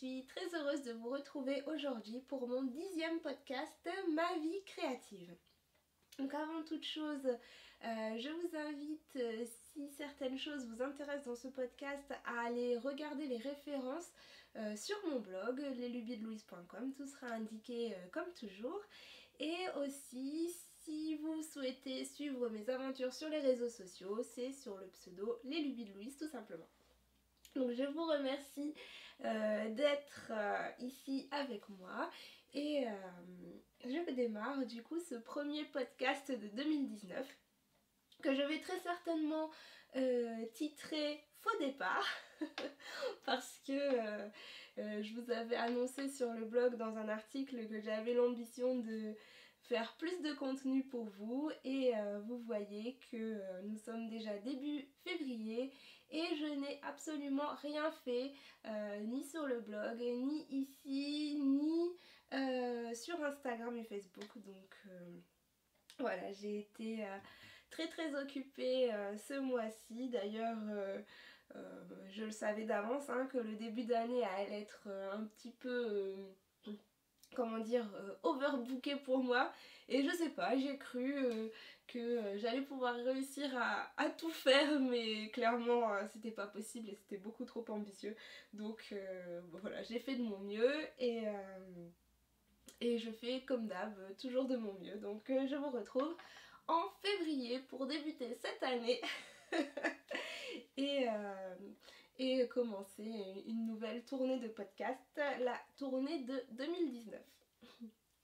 suis très heureuse de vous retrouver aujourd'hui pour mon 10e podcast Ma vie créative. Donc avant toute chose, je vous invite, si certaines choses vous intéressent dans ce podcast, à aller regarder les références sur mon blog, leslubiesdelouise.com, tout sera indiqué comme toujours. Et aussi, si vous souhaitez suivre mes aventures sur les réseaux sociaux, c'est sur le pseudo Les Lubies de Louise tout simplement. Donc je vous remercie d'être ici avec moi et je démarre du coup ce premier podcast de 2019 que je vais très certainement titrer Faux départ parce que je vous avais annoncé sur le blog dans un article que j'avais l'ambition de faire plus de contenu pour vous et vous voyez que nous sommes déjà début février et je n'ai absolument rien fait ni sur le blog, ni ici, ni sur Instagram et Facebook. Donc voilà, j'ai été très occupée ce mois-ci. D'ailleurs, je le savais d'avance que le début d'année allait être un petit peu... comment dire, overbooké pour moi, et je sais pas, j'ai cru que j'allais pouvoir réussir à tout faire, mais clairement c'était pas possible et c'était beaucoup trop ambitieux, donc voilà, j'ai fait de mon mieux et je fais comme d'hab, toujours de mon mieux, donc je vous retrouve en février pour débuter cette année et commencer une nouvelle tournée de podcast, la tournée de 2019.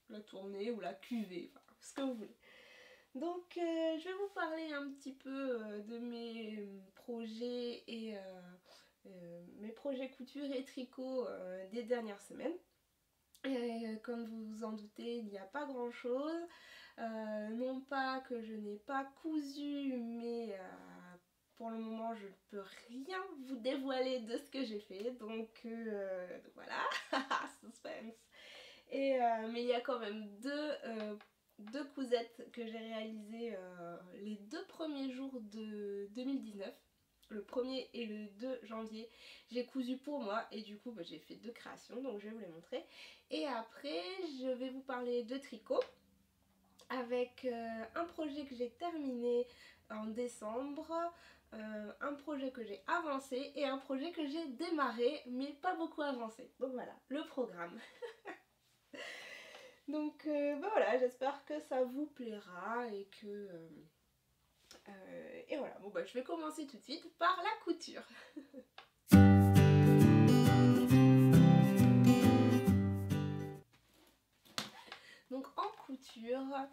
La tournée ou la cuvée, enfin ce que vous voulez. Donc je vais vous parler un petit peu de mes projets et mes projets couture et tricot des dernières semaines. Et comme vous vous en doutez, il n'y a pas grand chose. Non pas que je n'ai pas cousu, mais pour le moment je ne peux rien vous dévoiler de ce que j'ai fait. Donc voilà, suspense. Mais il y a quand même deux cousettes que j'ai réalisées les 2 premiers jours de 2019. Le 1er et le 2 janvier, j'ai cousu pour moi et du coup j'ai fait 2 créations, donc je vais vous les montrer. Et après, je vais vous parler de tricot avec un projet que j'ai terminé en décembre, un projet que j'ai avancé et un projet que j'ai démarré mais pas beaucoup avancé. Donc voilà, le programme. Donc voilà, j'espère que ça vous plaira et que... et voilà, bon je vais commencer tout de suite par la couture. Donc en couture,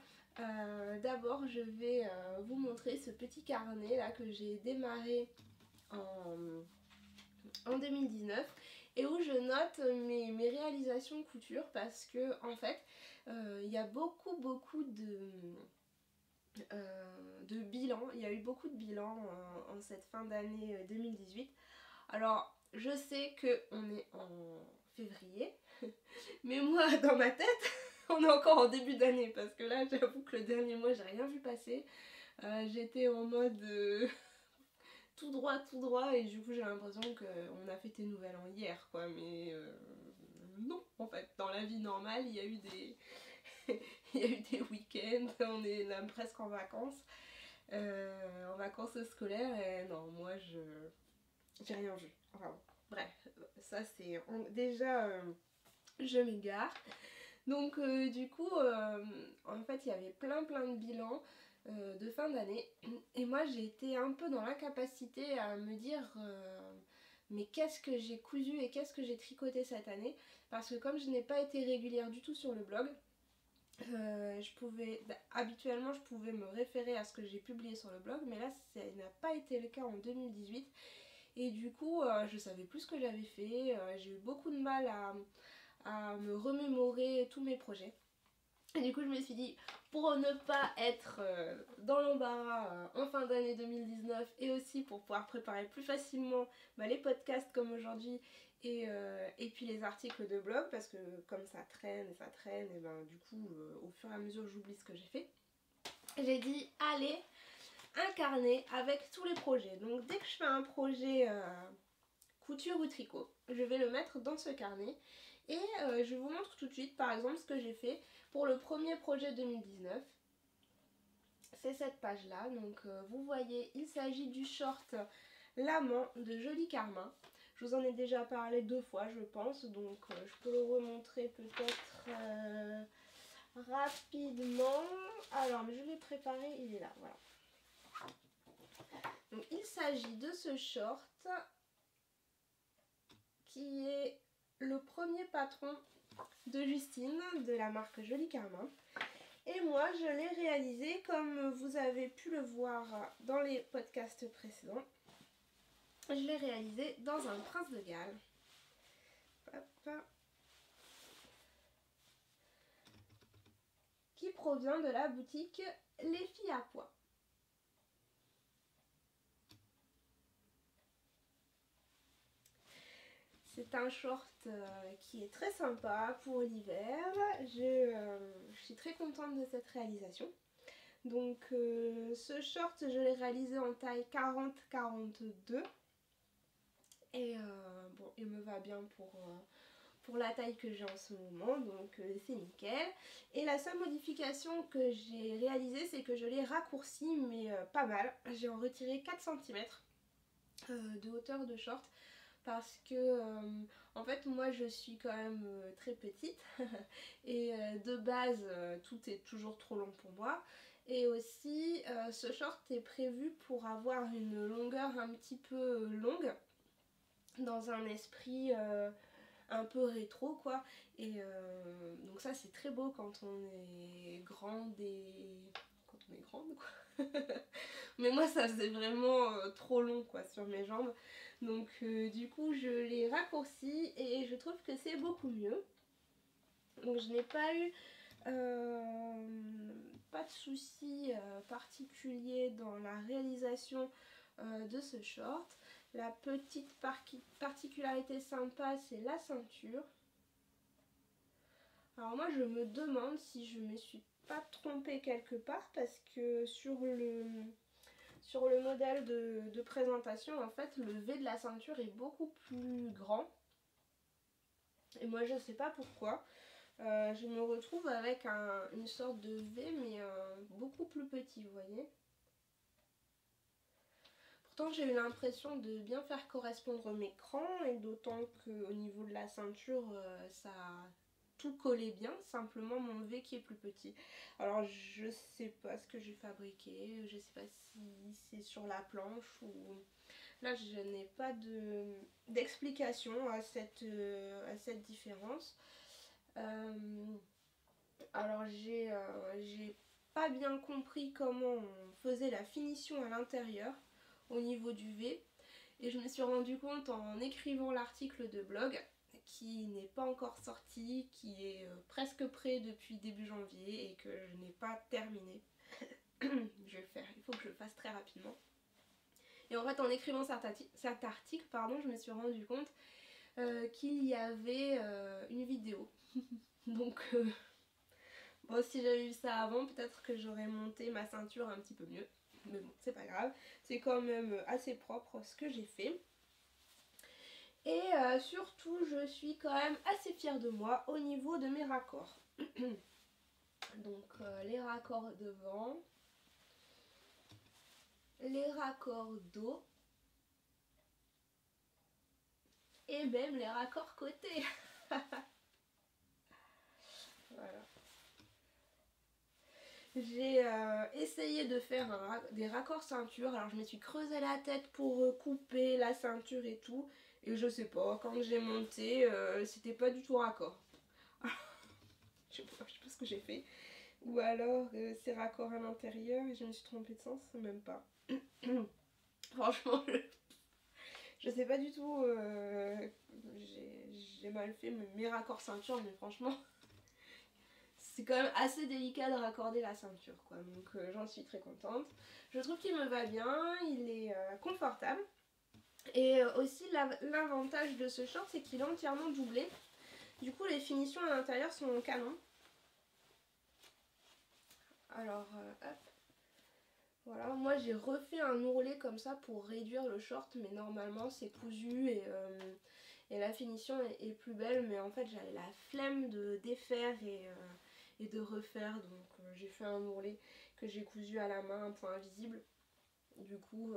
d'abord je vais vous montrer ce petit carnet là que j'ai démarré en 2019 et où je note mes réalisations couture parce que en fait il y a beaucoup de bilans, il y a eu beaucoup de bilans en cette fin d'année 2018. Alors je sais qu'on est en février, mais moi dans ma tête on est encore en début d'année parce que là j'avoue que le dernier mois j'ai rien vu passer. J'étais en mode tout droit et du coup j'ai l'impression qu'on a fêté Nouvel An hier quoi, mais non, en fait dans la vie normale il y a eu des il y a eu des week-ends, on est là presque en vacances scolaires et non, moi j'ai rien vu. Enfin bon, bref, ça c'est déjà je m'égare. Donc du coup en fait il y avait plein de bilans de fin d'année et moi j'ai été un peu dans l'incapacité à me dire mais qu'est-ce que j'ai cousu et qu'est-ce que j'ai tricoté cette année, parce que comme je n'ai pas été régulière du tout sur le blog, habituellement je pouvais me référer à ce que j'ai publié sur le blog, mais là ça n'a pas été le cas en 2018 et du coup je savais plus ce que j'avais fait, j'ai eu beaucoup de mal à me remémorer tous mes projets. Et du coup je me suis dit, pour ne pas être dans l'embarras en fin d'année 2019 et aussi pour pouvoir préparer plus facilement les podcasts comme aujourd'hui et puis les articles de blog, parce que comme ça traîne et ben du coup au fur et à mesure j'oublie ce que j'ai fait, j'ai dit allez, un carnet avec tous les projets. Donc dès que je fais un projet couture ou tricot, je vais le mettre dans ce carnet. Et je vous montre tout de suite par exemple ce que j'ai fait pour le premier projet 2019. C'est cette page là, donc vous voyez il s'agit du short L'amant de Jolie Carmin. Je vous en ai déjà parlé 2 fois je pense, donc je peux le remontrer peut-être rapidement. Alors mais je l'ai préparé, il est là, voilà. Donc il s'agit de ce short qui est le premier patron de Justine de la marque Jolie Carmin. Et moi je l'ai réalisé comme vous avez pu le voir dans les podcasts précédents. Je l'ai réalisé dans un Prince de Galles. Hop. Qui provient de la boutique Les Filles à Pois. C'est un short qui est très sympa pour l'hiver. Je suis très contente de cette réalisation. Donc ce short, je l'ai réalisé en taille 40-42. Et bon, il me va bien pour la taille que j'ai en ce moment, donc c'est nickel. Et la seule modification que j'ai réalisée, c'est que je l'ai raccourci, mais pas mal. J'ai en retiré 4 cm de hauteur de short. Parce que en fait moi je suis quand même très petite et de base tout est toujours trop long pour moi. Et aussi ce short est prévu pour avoir une longueur un petit peu longue, dans un esprit un peu rétro quoi. Et donc ça c'est très beau quand on est grande quand on est grande quoi. Mais moi ça faisait vraiment trop long quoi sur mes jambes. Donc du coup je l'ai raccourci et je trouve que c'est beaucoup mieux. Donc je n'ai pas eu pas de soucis particuliers dans la réalisation de ce short. La petite particularité sympa, c'est la ceinture. Alors moi je me demande si je me suis pas trompée quelque part, parce que sur le modèle de présentation, en fait, le V de la ceinture est beaucoup plus grand. Et moi, je sais pas pourquoi. Je me retrouve avec une sorte de V, mais beaucoup plus petit, vous voyez. Pourtant, j'ai eu l'impression de bien faire correspondre mes crans, et d'autant qu'au niveau de la ceinture, ça tout collait bien, simplement mon V qui est plus petit. Alors je sais pas ce que j'ai fabriqué, je sais pas si c'est sur la planche ou... Là je n'ai pas d'explication à cette différence. Alors j'ai pas bien compris comment on faisait la finition à l'intérieur au niveau du V, et je me suis rendu compte en écrivant l'article de blog qui n'est pas encore sorti, qui est presque prêt depuis début janvier et que je n'ai pas terminé. Je vais le faire, il faut que je le fasse très rapidement. Et en fait en écrivant cet article, pardon, je me suis rendu compte qu'il y avait une vidéo. Donc bon, si j'avais vu ça avant, peut-être que j'aurais monté ma ceinture un petit peu mieux. Mais bon, c'est pas grave, c'est quand même assez propre ce que j'ai fait. Et surtout, je suis quand même assez fière de moi au niveau de mes raccords. Donc les raccords devant, les raccords dos et même les raccords côté. Voilà. J'ai essayé de faire des raccords ceinture. Alors je me suis creusé la tête pour couper la ceinture et tout. Et je sais pas, quand j'ai monté, c'était pas du tout raccord. Je sais pas ce que j'ai fait. Ou alors c'est raccord à l'intérieur et je me suis trompée de sens, même pas. Franchement, je sais pas du tout. J'ai mal fait mes raccords ceinture, mais franchement, c'est quand même assez délicat de raccorder la ceinture, quoi. Donc j'en suis très contente. Je trouve qu'il me va bien, il est confortable. Et aussi l'avantage de ce short, c'est qu'il est entièrement doublé. Du coup les finitions à l'intérieur sont canon. Alors hop. Voilà, moi j'ai refait un ourlet comme ça pour réduire le short, mais normalement c'est cousu et la finition est plus belle, mais en fait j'avais la flemme de défaire et de refaire, donc j'ai fait un ourlet que j'ai cousu à la main, un point invisible. Du coup,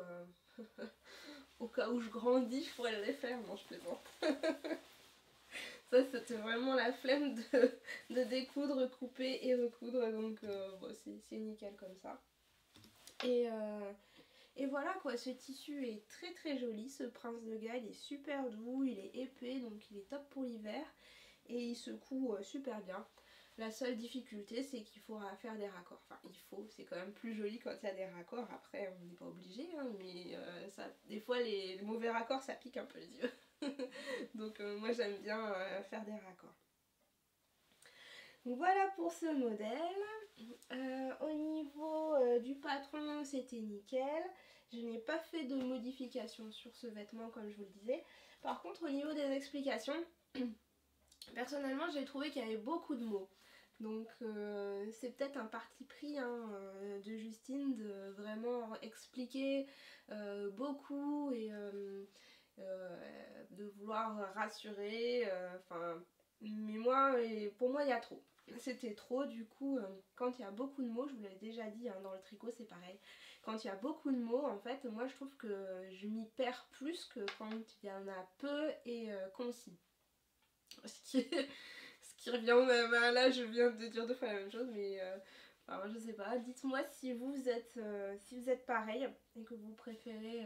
au cas où je grandis, je pourrais le refaire. Non, je plaisante. Ça, c'était vraiment la flemme de découdre, couper et recoudre, donc bon, c'est nickel comme ça. Et voilà quoi, ce tissu est très très joli, ce Prince de Galles est super doux, il est épais, donc il est top pour l'hiver et il se coud super bien. La seule difficulté, c'est qu'il faudra faire des raccords. Enfin, c'est quand même plus joli quand il y a des raccords. Après, on n'est pas obligé, hein, mais des fois, les mauvais raccords, ça pique un peu les yeux. Donc, moi, j'aime bien faire des raccords. Donc, voilà pour ce modèle. Au niveau du patron, c'était nickel. Je n'ai pas fait de modification sur ce vêtement, comme je vous le disais. Par contre, au niveau des explications, personnellement, j'ai trouvé qu'il y avait beaucoup de mots. Donc c'est peut-être un parti pris de Justine de vraiment expliquer beaucoup et de vouloir rassurer. Mais pour moi il y a trop. C'était trop, du coup quand il y a beaucoup de mots, je vous l'avais déjà dit dans le tricot c'est pareil. Quand il y a beaucoup de mots, en fait moi je trouve que je m'y perds plus que quand il y en a peu et concis. Ce qui revient au même, hein. Là je viens de dire deux fois la même chose, mais enfin, je sais pas, dites-moi si vous êtes pareil et que vous préférez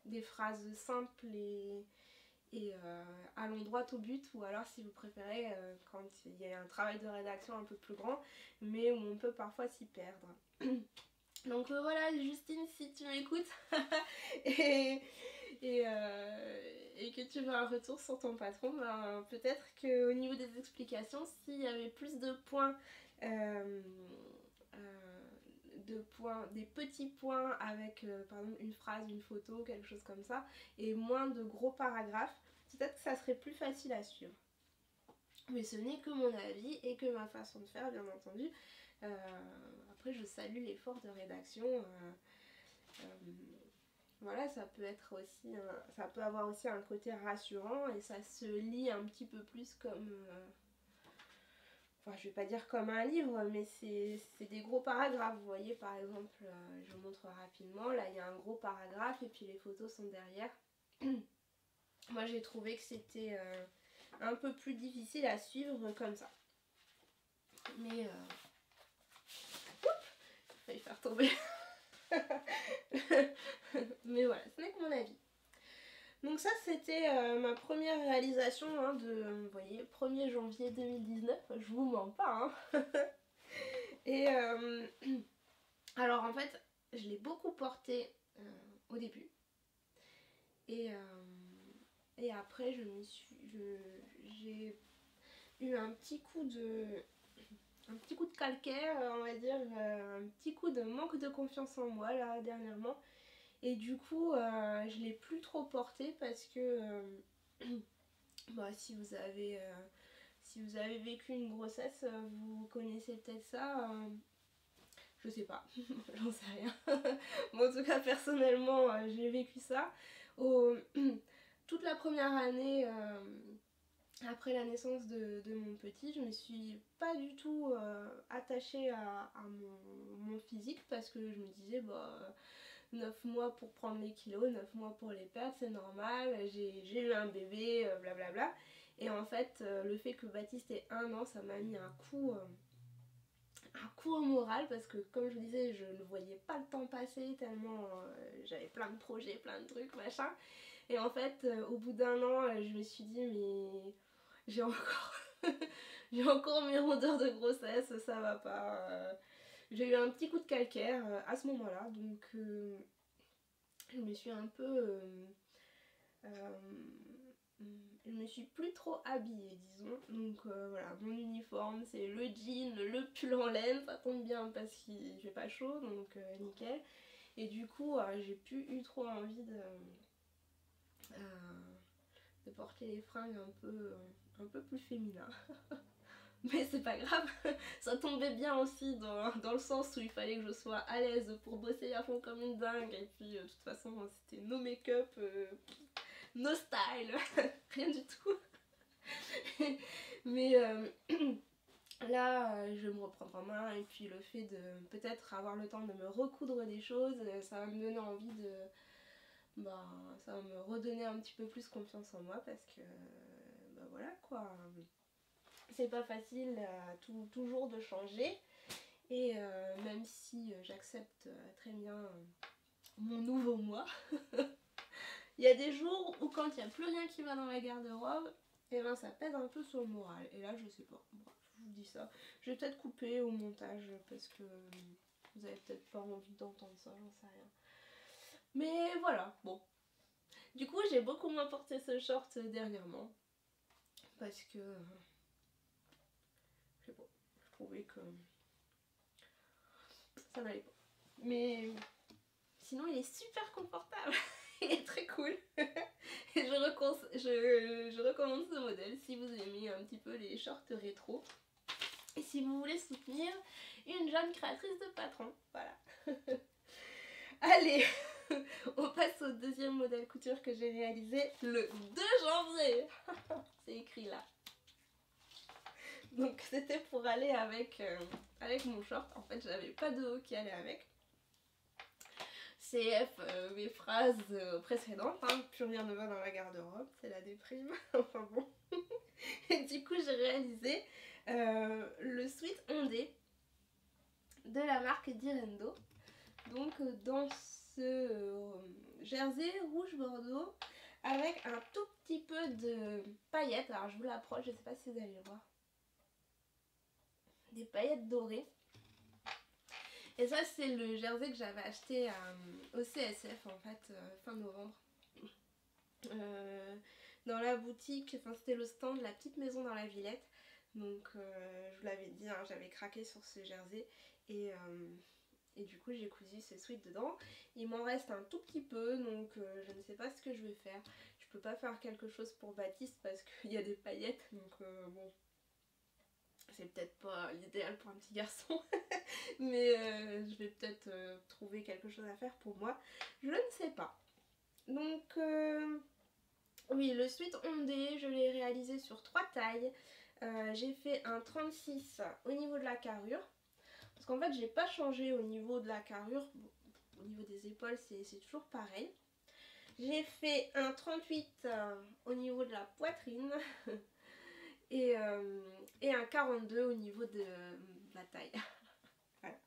des phrases simples et allons droit au but, ou alors si vous préférez quand il y a un travail de rédaction un peu plus grand mais où on peut parfois s'y perdre. Donc voilà Justine, si tu m'écoutes et que tu veux un retour sur ton patron, ben, peut-être qu'au niveau des explications, s'il y avait plus de points, des petits points avec par exemple une phrase, une photo, quelque chose comme ça, et moins de gros paragraphes, peut-être que ça serait plus facile à suivre. Mais ce n'est que mon avis et que ma façon de faire, bien entendu. Après, je salue l'effort de rédaction. Voilà, ça peut avoir aussi un côté rassurant et ça se lit un petit peu plus comme, enfin je vais pas dire comme un livre, mais c'est des gros paragraphes. Vous voyez par exemple, je vous montre rapidement, là il y a un gros paragraphe et puis les photos sont derrière. Moi j'ai trouvé que c'était un peu plus difficile à suivre comme ça. Mais j'ai failli faire tomber. Mais voilà, ce n'est que mon avis. Donc ça c'était ma première réalisation vous voyez, 1er janvier 2019, je vous mens pas. Et alors en fait, je l'ai beaucoup porté au début. Et après j'ai eu un petit coup de calcaire, on va dire, un petit coup de manque de confiance en moi là dernièrement. Et du coup, je l'ai plus trop porté parce que bah, si vous avez vécu une grossesse, vous connaissez peut-être ça. Je sais pas, j'en sais rien. Moi en tout cas personnellement, j'ai vécu ça. Toute la première année après la naissance de mon petit, je me suis pas du tout attachée à mon physique parce que je me disais bah 9 mois pour prendre les kilos, 9 mois pour les perdre, c'est normal, j'ai eu un bébé, blablabla. Et en fait, le fait que Baptiste ait 1 an, ça m'a mis un coup au moral parce que comme je vous disais, je ne voyais pas le temps passer tellement j'avais plein de projets, plein de trucs, machin. Et en fait, au bout d'1 an, je me suis dit mais j'ai encore j'ai encore mes rondeurs de grossesse, ça va pas. J'ai eu un petit coup de calcaire à ce moment-là, donc je me suis un peu je me suis plus trop habillée, disons. Donc voilà, mon uniforme c'est le jean, le pull en laine, ça tombe bien parce qu'il fait pas chaud, donc nickel. Et du coup j'ai plus eu trop envie de porter les fringues un peu plus féminins. Mais c'est pas grave, ça tombait bien aussi dans le sens où il fallait que je sois à l'aise pour bosser à fond comme une dingue. Et puis de toute façon c'était no make-up, no style, rien du tout. Mais là, je vais me reprendre en main et puis le fait de peut-être avoir le temps de me recoudre des choses, ça va me donner envie de... Bah, ça va me redonner un petit peu plus confiance en moi parce que, bah voilà quoi, c'est pas facile toujours de changer. Et même si j'accepte très bien mon nouveau moi, il y a des jours où quand il n'y a plus rien qui va dans la garde-robe, et ben ça pèse un peu sur le moral. Et là je sais pas, bref, je vous dis ça. Je vais peut-être couper au montage parce que vous avez peut-être pas envie d'entendre ça, j'en sais rien. Mais voilà, bon. Du coup j'ai beaucoup moins porté ce short dernièrement. Parce que je sais pas, je trouvais que ça n'allait pas. Mais sinon il est super confortable. Il est très cool. Et je recommande ce modèle si vous aimez un petit peu les shorts rétro. Et si vous voulez soutenir une jeune créatrice de patron. Voilà. Allez, on passe au deuxième modèle couture que j'ai réalisé le 2 janvier. C'est écrit là. Donc c'était pour aller avec mon short. En fait j'avais pas de haut qui allait avec. CF mes phrases précédentes, hein. Plus rien ne va dans la garde-robe, c'est la déprime. Enfin bon. Et du coup j'ai réalisé le sweat ondé de la marque Direndo. Donc dans ce jersey rouge bordeaux avec un tout petit peu de paillettes. Alors je vous l'approche, je sais pas si vous allez le voir. Des paillettes dorées. Et ça c'est le jersey que j'avais acheté au CSF en fait fin novembre. Dans la boutique, enfin c'était le stand de la petite maison dans la Villette. Donc je vous l'avais dit, hein, j'avais craqué sur ce jersey et du coup j'ai cousu ce sweat dedans. Il m'en reste un tout petit peu donc je ne sais pas ce que je vais faire. Je peux pas faire quelque chose pour Baptiste parce qu'il y a des paillettes donc bon, c'est peut-être pas l'idéal pour un petit garçon. Mais je vais peut-être trouver quelque chose à faire pour moi. Je ne sais pas. Donc oui, le sweat ondé, je l'ai réalisé sur 3 tailles. J'ai fait un 36 au niveau de la carrure. Parce qu'en fait, j'ai pas changé au niveau de la carrure. Bon, au niveau des épaules, c'est toujours pareil. J'ai fait un 38 au niveau de la poitrine. et un 42 au niveau de la taille. Voilà.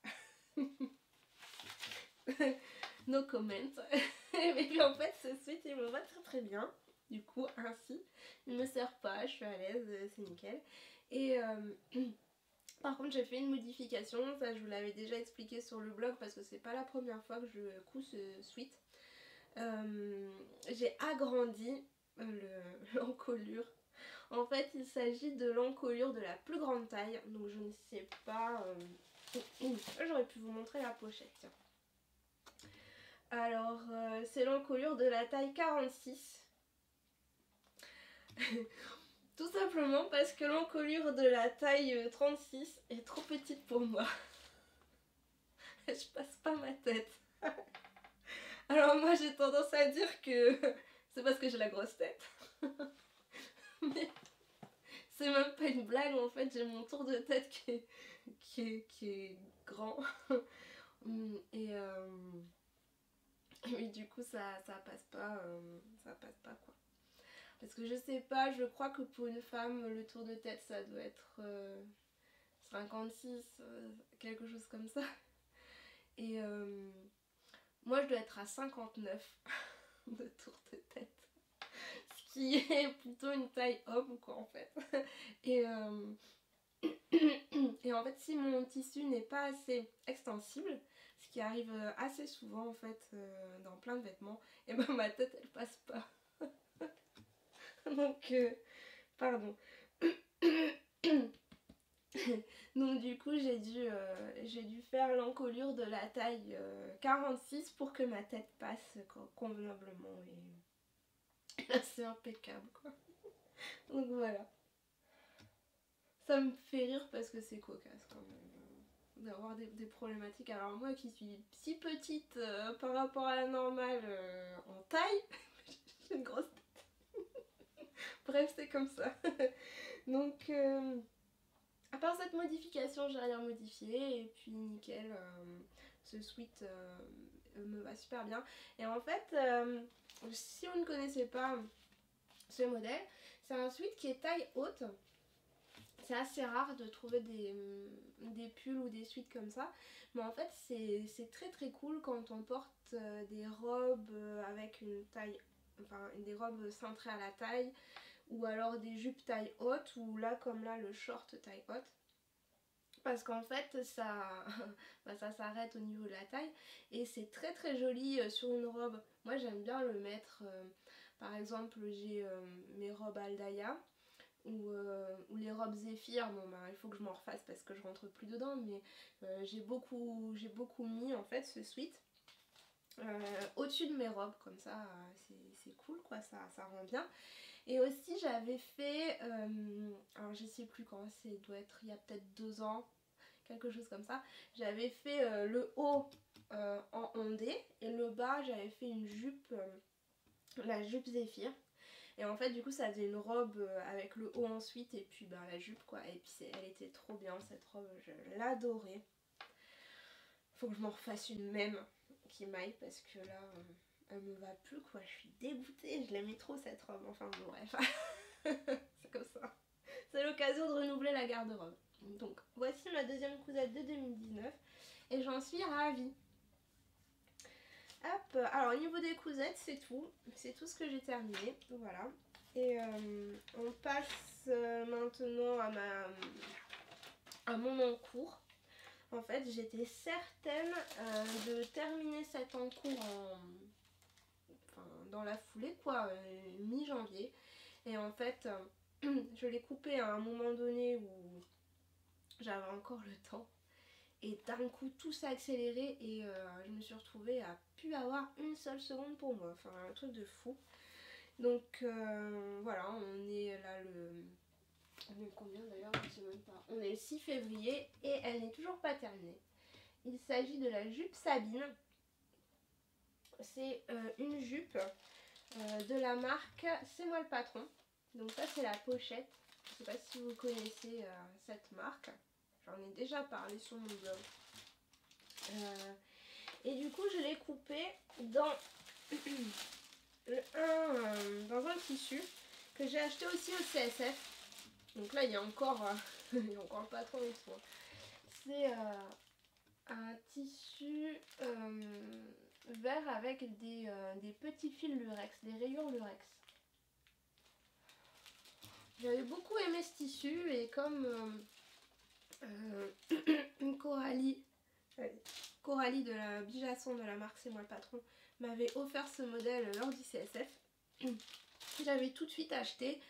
No comment. Et puis en fait, ce sweat, il me va très très bien. Du coup, ainsi, il me sert pas, je suis à l'aise, c'est nickel. Et par contre, j'ai fait une modification, ça je vous l'avais déjà expliqué sur le blog parce que c'est pas la première fois que je couds ce sweat. J'ai agrandi l'encolure. En fait, il s'agit de l'encolure de la plus grande taille, donc je ne sais pas. J'aurais pu vous montrer la pochette, tiens. Alors, c'est l'encolure de la taille 46. Tout simplement parce que l'encolure de la taille 36 est trop petite pour moi. Je passe pas ma tête. Alors moi j'ai tendance à dire que c'est parce que j'ai la grosse tête. Mais c'est même pas une blague, en fait j'ai mon tour de tête qui est grand. Et du coup ça passe pas, quoi. Parce que je sais pas, je crois que pour une femme le tour de tête ça doit être 56, quelque chose comme ça. Et moi je dois être à 59 de tour de tête. Ce qui est plutôt une taille homme quoi en fait. Et en fait si mon tissu n'est pas assez extensible, ce qui arrive assez souvent en fait dans plein de vêtements, et ben ma tête elle passe pas. Donc pardon. Donc du coup j'ai dû faire l'encolure de la taille 46 pour que ma tête passe convenablement et c'est impeccable quoi. Donc voilà. Ça me fait rire parce que c'est cocasse quand même d'avoir des problématiques. Alors moi qui suis si petite par rapport à la normale en taille, j'ai une grosse tête. Bref, c'est comme ça. Donc, à part cette modification, j'ai rien modifié. Et puis, nickel, ce sweat me va super bien. Et en fait, si vous ne connaissez pas ce modèle, c'est un sweat qui est taille haute. C'est assez rare de trouver des pulls ou des sweats comme ça. Mais en fait, c'est très très cool quand on porte des robes avec une taille, enfin des robes cintrées à la taille, ou alors des jupes taille haute, ou là comme là le short taille haute. Parce qu'en fait ça, ça s'arrête au niveau de la taille et c'est très très joli sur une robe. Moi j'aime bien le mettre, par exemple j'ai mes robes Aldaya ou les robes Zéphyr. Bon bah il faut que je m'en refasse parce que je rentre plus dedans, mais j'ai beaucoup mis en fait ce sweat au-dessus de mes robes, comme ça c'est cool quoi, ça rend bien. Et aussi j'avais fait, alors je sais plus quand, c'est doit être il y a peut-être 2 ans, quelque chose comme ça. J'avais fait le haut en ondé et le bas j'avais fait une jupe, la jupe Zéphyr. Et en fait du coup ça faisait une robe avec le haut ensuite et puis la jupe quoi. Et puis elle était trop bien cette robe, je l'adorais. Faut que je m'en refasse une même qui m'aille parce que là elle me va plus quoi, je suis dégoûtée, je l'aimais trop cette robe, enfin bon bref. C'est comme ça. C'est l'occasion de renouveler la garde-robe. Donc voici ma deuxième cousette de 2019 et j'en suis ravie. Hop, alors au niveau des cousettes c'est tout ce que j'ai terminé, voilà. Et on passe maintenant à mon encours. En fait j'étais certaine de terminer cet encours dans la foulée quoi, mi-janvier. Et en fait je l'ai coupé à un moment donné où j'avais encore le temps. Et d'un coup tout s'est accéléré et je me suis retrouvée à plus avoir une seule seconde pour moi. Enfin un truc de fou. Donc voilà, on est là on est combien d'ailleurs? Je sais même pas. On est le 6 février et elle n'est toujours pas terminée. Il s'agit de la jupe Sabine. C'est une jupe de la marque C'est moi le patron. Donc ça c'est la pochette. Je sais pas si vous connaissez cette marque. J'en ai déjà parlé sur mon blog. Et du coup je l'ai coupé dans un tissu que j'ai acheté aussi au CSF. Donc là il y a encore, il y a encore le patron et tout. C'est un tissu vert avec des petits fils lurex, des rayures lurex. J'avais beaucoup aimé ce tissu et comme Coralie de la Bijasson de la marque C'est moi le patron m'avait offert ce modèle lors du CSF, j'avais tout de suite acheté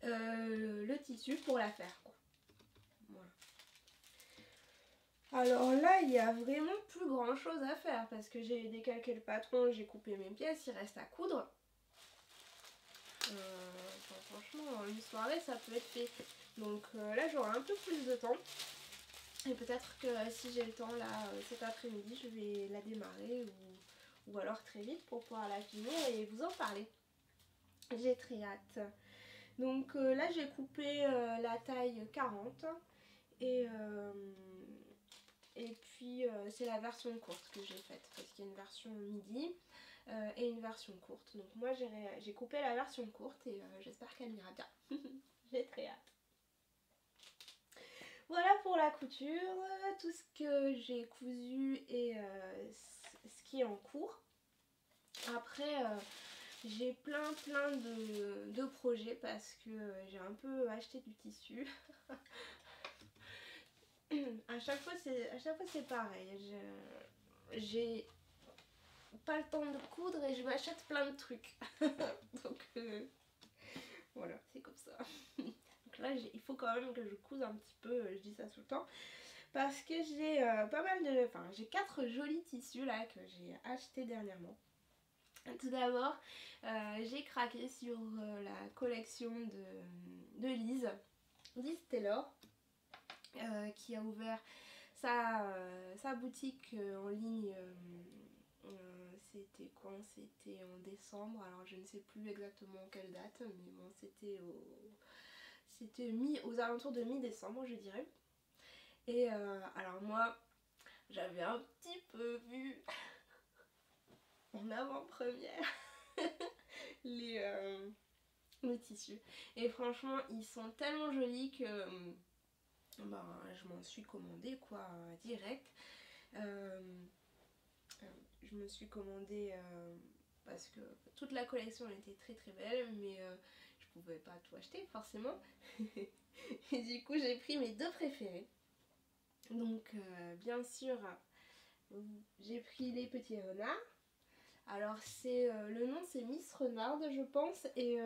le tissu pour la faire quoi. Voilà. Alors là il y a vraiment plus grand chose à faire parce que j'ai décalqué le patron, j'ai coupé mes pièces, il reste à coudre. Enfin, franchement une soirée ça peut être fait. Donc là j'aurai un peu plus de temps. Et peut-être que si j'ai le temps là cet après-midi, je vais la démarrer ou alors très vite pour pouvoir la finir et vous en parler. J'ai très hâte. Donc là j'ai coupé la taille 40 et puis c'est la version courte que j'ai faite parce qu'il y a une version midi et une version courte. Donc moi j'ai coupé la version courte et j'espère qu'elle ira bien. J'ai très hâte. Voilà pour la couture, tout ce que j'ai cousu et ce qui est en cours. Après j'ai plein de projets parce que j'ai un peu acheté du tissu. à chaque fois c'est pareil. J'ai pas le temps de coudre et je m'achète plein de trucs. Donc voilà, c'est comme ça. Donc là il faut quand même que je couse un petit peu, je dis ça tout le temps. Parce que j'ai pas mal de... Enfin j'ai 4 jolis tissus là que j'ai acheté dernièrement. Tout d'abord j'ai craqué sur la collection de Lise Taylor qui a ouvert sa boutique en ligne C'était quand? C'était en décembre, alors je ne sais plus exactement quelle date, mais bon, c'était aux alentours de mi-décembre, je dirais. Et alors moi, j'avais un petit peu vu en avant-première les tissus. Et franchement, ils sont tellement jolis que ben, je m'en suis commandé quoi, direct. Je me suis commandé parce que toute la collection était très très belle, mais je pouvais pas tout acheter forcément. Et du coup, j'ai pris mes deux préférés. Donc, bien sûr, j'ai pris les petits renards. Alors le nom c'est Miss Renard je pense, et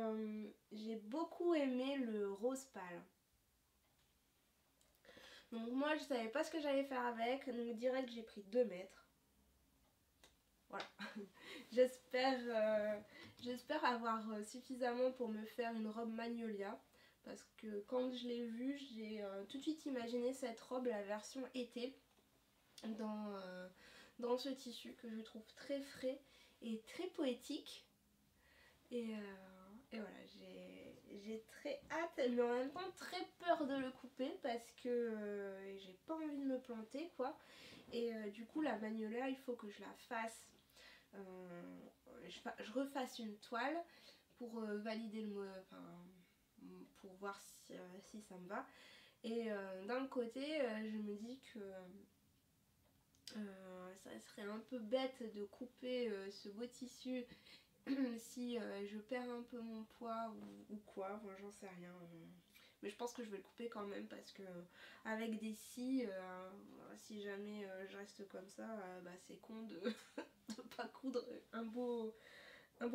j'ai beaucoup aimé le rose pâle. Donc moi je savais pas ce que j'allais faire avec, donc direct j'ai pris 2 mètres. Voilà. J'espère avoir suffisamment pour me faire une robe Magnolia, parce que quand je l'ai vue, j'ai tout de suite imaginé cette robe, la version été, dans ce tissu que je trouve très frais et très poétique. Et voilà, j'ai très hâte, mais en même temps très peur de le couper parce que j'ai pas envie de me planter quoi. Et du coup la Magnolia, il faut que je la fasse, je refasse une toile pour valider pour voir si ça me va. Et d'un côté, je me dis que ça serait un peu bête de couper ce beau tissu si je perds un peu mon poids ou quoi, enfin, j'en sais rien. Mais je pense que je vais le couper quand même parce que avec des scies, si jamais je reste comme ça, bah, c'est con de ne pas coudre un beau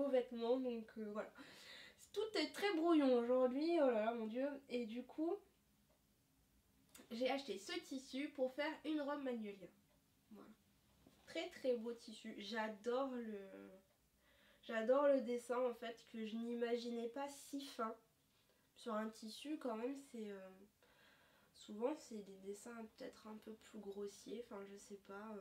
vêtement. Donc voilà. Tout est très brouillon aujourd'hui, oh là là mon dieu. Et du coup, j'ai acheté ce tissu pour faire une robe Magnolia. Voilà. Très très beau tissu. J'adore le dessin en fait, que je n'imaginais pas si fin. Sur un tissu quand même, souvent c'est des dessins peut-être un peu plus grossiers, enfin je sais pas.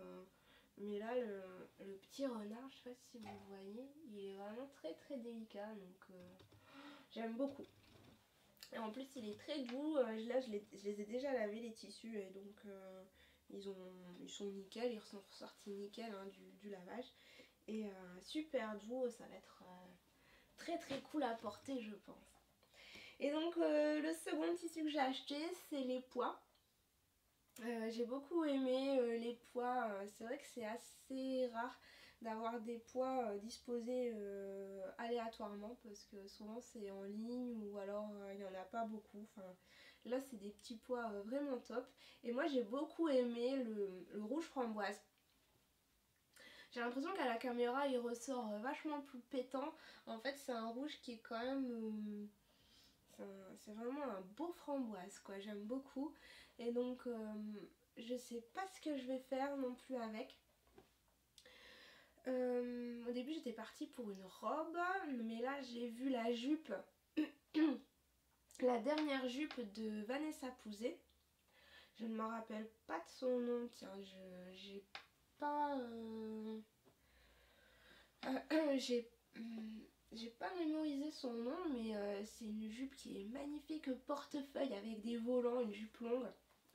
Mais là le petit renard, je sais pas si vous voyez, il est vraiment très très délicat, donc j'aime beaucoup. Et en plus il est très doux, là je les ai déjà lavés les tissus, et donc ils sont nickel, ils sont ressortis nickel hein, du lavage. Et super doux, ça va être très très cool à porter je pense. Et donc le second tissu que j'ai acheté, c'est les pois. J'ai beaucoup aimé les pois, c'est vrai que c'est assez rare d'avoir des pois disposés aléatoirement, parce que souvent c'est en ligne ou alors il n'y en a pas beaucoup. Enfin, là c'est des petits pois vraiment top. Et moi j'ai beaucoup aimé le rouge framboise. J'ai l'impression qu'à la caméra il ressort vachement plus pétant. En fait c'est un rouge qui est quand même... c'est vraiment un beau framboise quoi, j'aime beaucoup. Et donc je sais pas ce que je vais faire non plus avec. Au début j'étais partie pour une robe, mais là j'ai vu la jupe, la dernière jupe de Vanessa Pouzet. Je ne me rappelle pas de son nom, tiens, j'ai pas... j'ai pas mémorisé son nom, mais c'est une jupe qui est magnifique, portefeuille avec des volants, une jupe longue.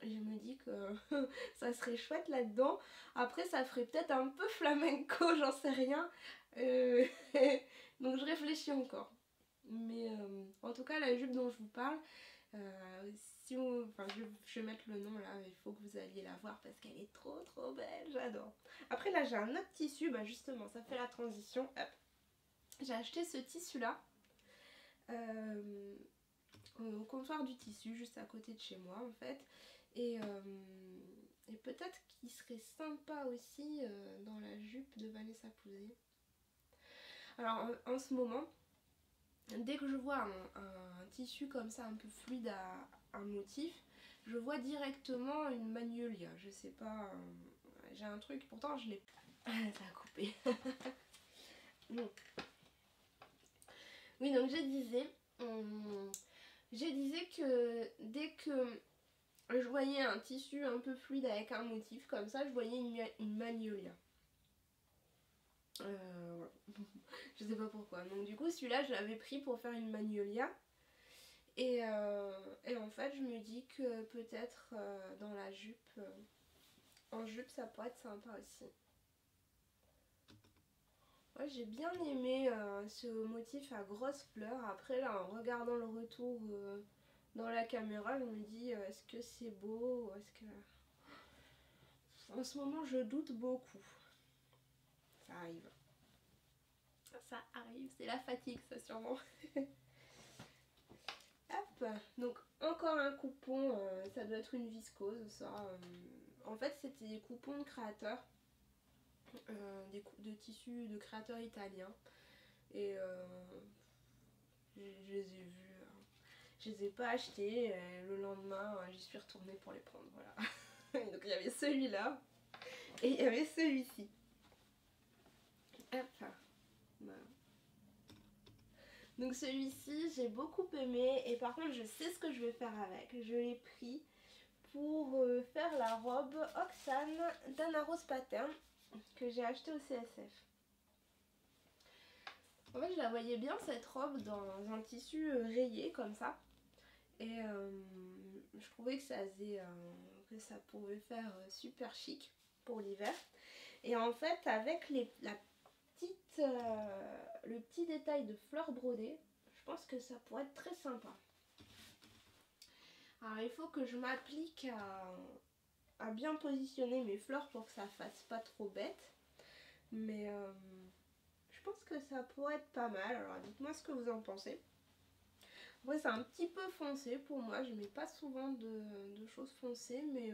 Et je me dis que ça serait chouette là-dedans. Après ça ferait peut-être un peu flamenco, j'en sais rien. Donc je réfléchis encore. Mais en tout cas la jupe dont je vous parle, je vais mettre le nom là, il faut que vous alliez la voir parce qu'elle est trop trop belle, j'adore. Après là j'ai un autre tissu, bah justement ça fait la transition, hop. J'ai acheté ce tissu là au comptoir du tissu juste à côté de chez moi en fait, et peut-être qu'il serait sympa aussi dans la jupe de Vanessa Pouzet. Alors en ce moment, dès que je vois un tissu comme ça un peu fluide à un motif, je vois directement une Magnolia. Je sais pas, j'ai un truc, pourtant je l'ai... Ah, ça a coupé. Bon. Oui, donc je disais que dès que je voyais un tissu un peu fluide avec un motif comme ça, je voyais une Magnolia. Voilà. Je sais pas pourquoi. Donc du coup celui-là je l'avais pris pour faire une magnolia. Et en fait je me dis que peut-être dans la jupe, en jupe ça pourrait être sympa aussi. Ouais, j'ai bien aimé ce motif à grosses fleurs. Après là en regardant le retour dans la caméra je me dis est-ce que c'est beau ou est-ce que... En ce moment je doute beaucoup. Ça arrive. Ça arrive, c'est la fatigue ça sûrement. Hop, donc encore un coupon, ça doit être une viscose ça. En fait c'était des coupons de créateurs, de tissus de créateurs italiens. Et je les ai vus, je les ai pas achetés. Et le lendemain j'y suis retournée pour les prendre, voilà. Donc il y avait celui-là et il y avait celui-ci. Hop, voilà. Donc celui-ci j'ai beaucoup aimé et par contre je sais ce que je vais faire avec. Je l'ai pris pour faire la robe Oxane d'Anna Rose Pattern que j'ai acheté au CSF. En fait je la voyais bien cette robe dans un tissu rayé comme ça. Et je trouvais que ça faisait, que ça pouvait faire super chic pour l'hiver. Et en fait avec le petit détail de fleurs brodées, je pense que ça pourrait être très sympa. Alors il faut que je m'applique à bien positionner mes fleurs pour que ça fasse pas trop bête. Mais je pense que ça pourrait être pas mal. Alors dites-moi ce que vous en pensez. Après c'est un petit peu foncé pour moi. Je mets pas souvent de choses foncées. Mais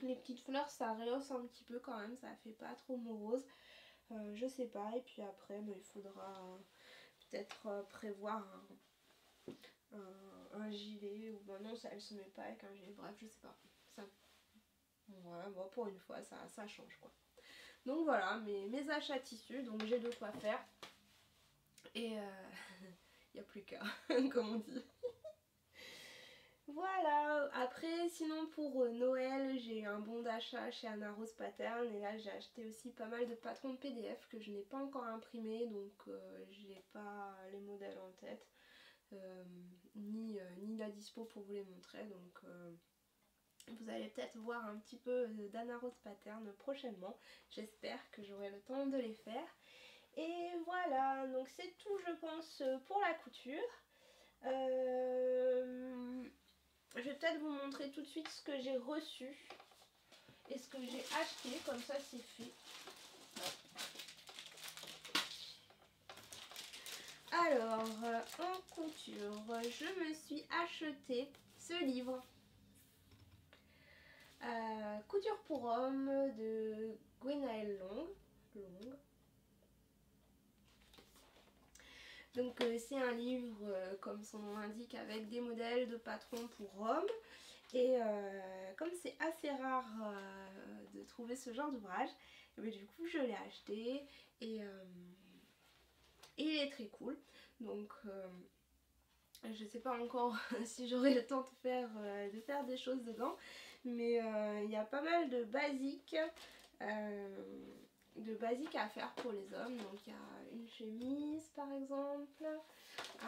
les petites fleurs ça rehausse un petit peu quand même. Ça fait pas trop morose. Je sais pas. Et puis après il faudra peut-être prévoir un gilet. Ou ben non ça elle se met pas avec un gilet. Bref je sais pas. Ça... Ouais, bon, pour une fois ça change quoi. Donc voilà mes achats tissus, donc j'ai de quoi faire. Et il n'y a plus qu'à, comme on dit. Voilà, après sinon pour Noël j'ai un bon d'achat chez Anna Rose Pattern. Et là j'ai acheté aussi pas mal de patrons de PDF que je n'ai pas encore imprimés. Donc j'ai pas les modèles en tête. Ni la dispo pour vous les montrer. Donc vous allez peut-être voir un petit peu d'Anna Rose Pattern prochainement. J'espère que j'aurai le temps de les faire. Et voilà, donc c'est tout je pense pour la couture. Je vais peut-être vous montrer tout de suite ce que j'ai reçu et ce que j'ai acheté, comme ça c'est fait. Alors, en couture, je me suis acheté ce livre. Couture pour hommes de Gwenaëlle Long. Donc c'est un livre, comme son nom l'indique, avec des modèles de patrons pour hommes. Et comme c'est assez rare de trouver ce genre d'ouvrage, du coup je l'ai acheté et il est très cool. Donc je sais pas encore si j'aurai le temps de faire des choses dedans. Mais il y a pas mal de basiques à faire pour les hommes. Donc il y a une chemise par exemple.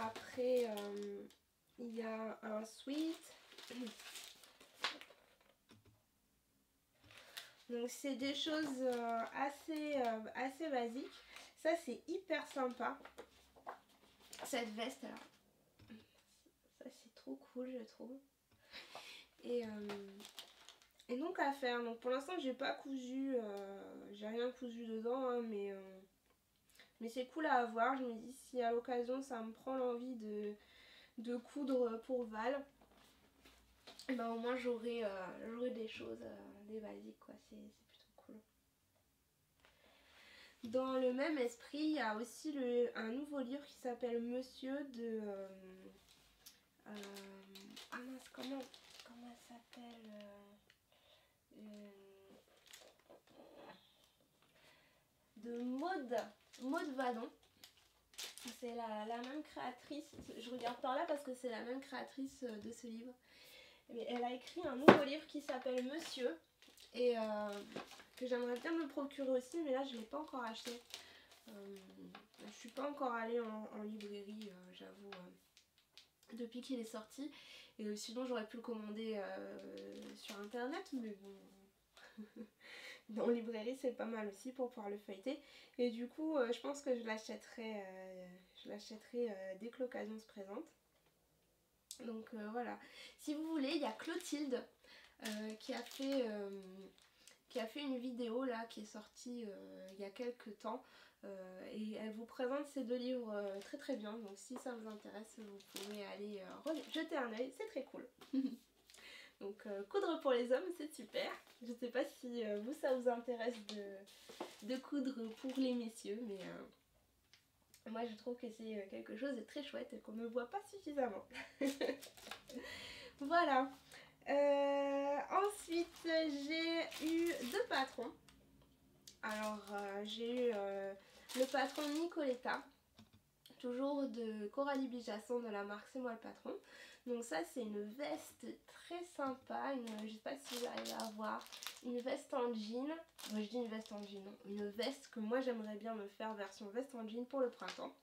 Après il y a un sweat. Donc c'est des choses assez basiques. Ça c'est hyper sympa. Cette veste là. Ça c'est trop cool je trouve. Et donc à faire. Donc pour l'instant j'ai pas cousu. J'ai rien cousu dedans hein, mais c'est cool à avoir. Je me dis si à l'occasion ça me prend l'envie de coudre pour Val, ben au moins j'aurai des choses, des basiques quoi, c'est plutôt cool. Dans le même esprit, il y a aussi un nouveau livre qui s'appelle Monsieur de... ah mince, comment ça s'appelle de Maud Vadon. C'est la même créatrice, je regarde par là parce que c'est la même créatrice de ce livre. Mais elle a écrit un nouveau livre qui s'appelle Monsieur. Et que j'aimerais bien me procurer aussi, mais là je ne l'ai pas encore acheté. Je suis pas encore allée en librairie, j'avoue, depuis qu'il est sorti. Et sinon j'aurais pu le commander sur internet, mais bon, en librairie c'est pas mal aussi pour pouvoir le feuilleter. Et du coup je pense que je l'achèterai dès que l'occasion se présente. Donc voilà, si vous voulez, il y a Clotilde qui a fait une vidéo là qui est sortie il y a quelques temps et elle vous présente ces deux livres très très bien. Donc si ça vous intéresse, vous pouvez aller jeter un œil, c'est très cool. Donc coudre pour les hommes, c'est super. Je sais pas si vous ça vous intéresse de coudre pour les messieurs, mais moi je trouve que c'est quelque chose de très chouette et qu'on ne voit pas suffisamment. Voilà. Ensuite j'ai eu deux patrons. Alors j'ai eu le patron Nicoletta, toujours de Coralie Bijasson de la marque C'est moi le patron. Donc ça c'est une veste très sympa, je sais pas si vous arrivez à voir, une veste en jean. Moi je dis une veste en jean, non, une veste que moi j'aimerais bien me faire version veste en jean pour le printemps.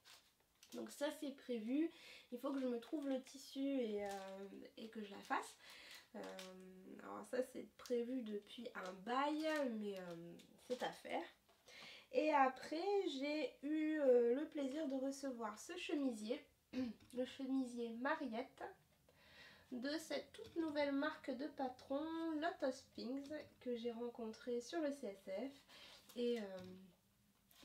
Donc ça c'est prévu, il faut que je me trouve le tissu et que je la fasse. Alors ça c'est prévu depuis un bail, mais c'est à faire. Et après j'ai eu le plaisir de recevoir ce chemisier, le chemisier Mariette, de cette toute nouvelle marque de patron Lotus Things que j'ai rencontré sur le CSF. Et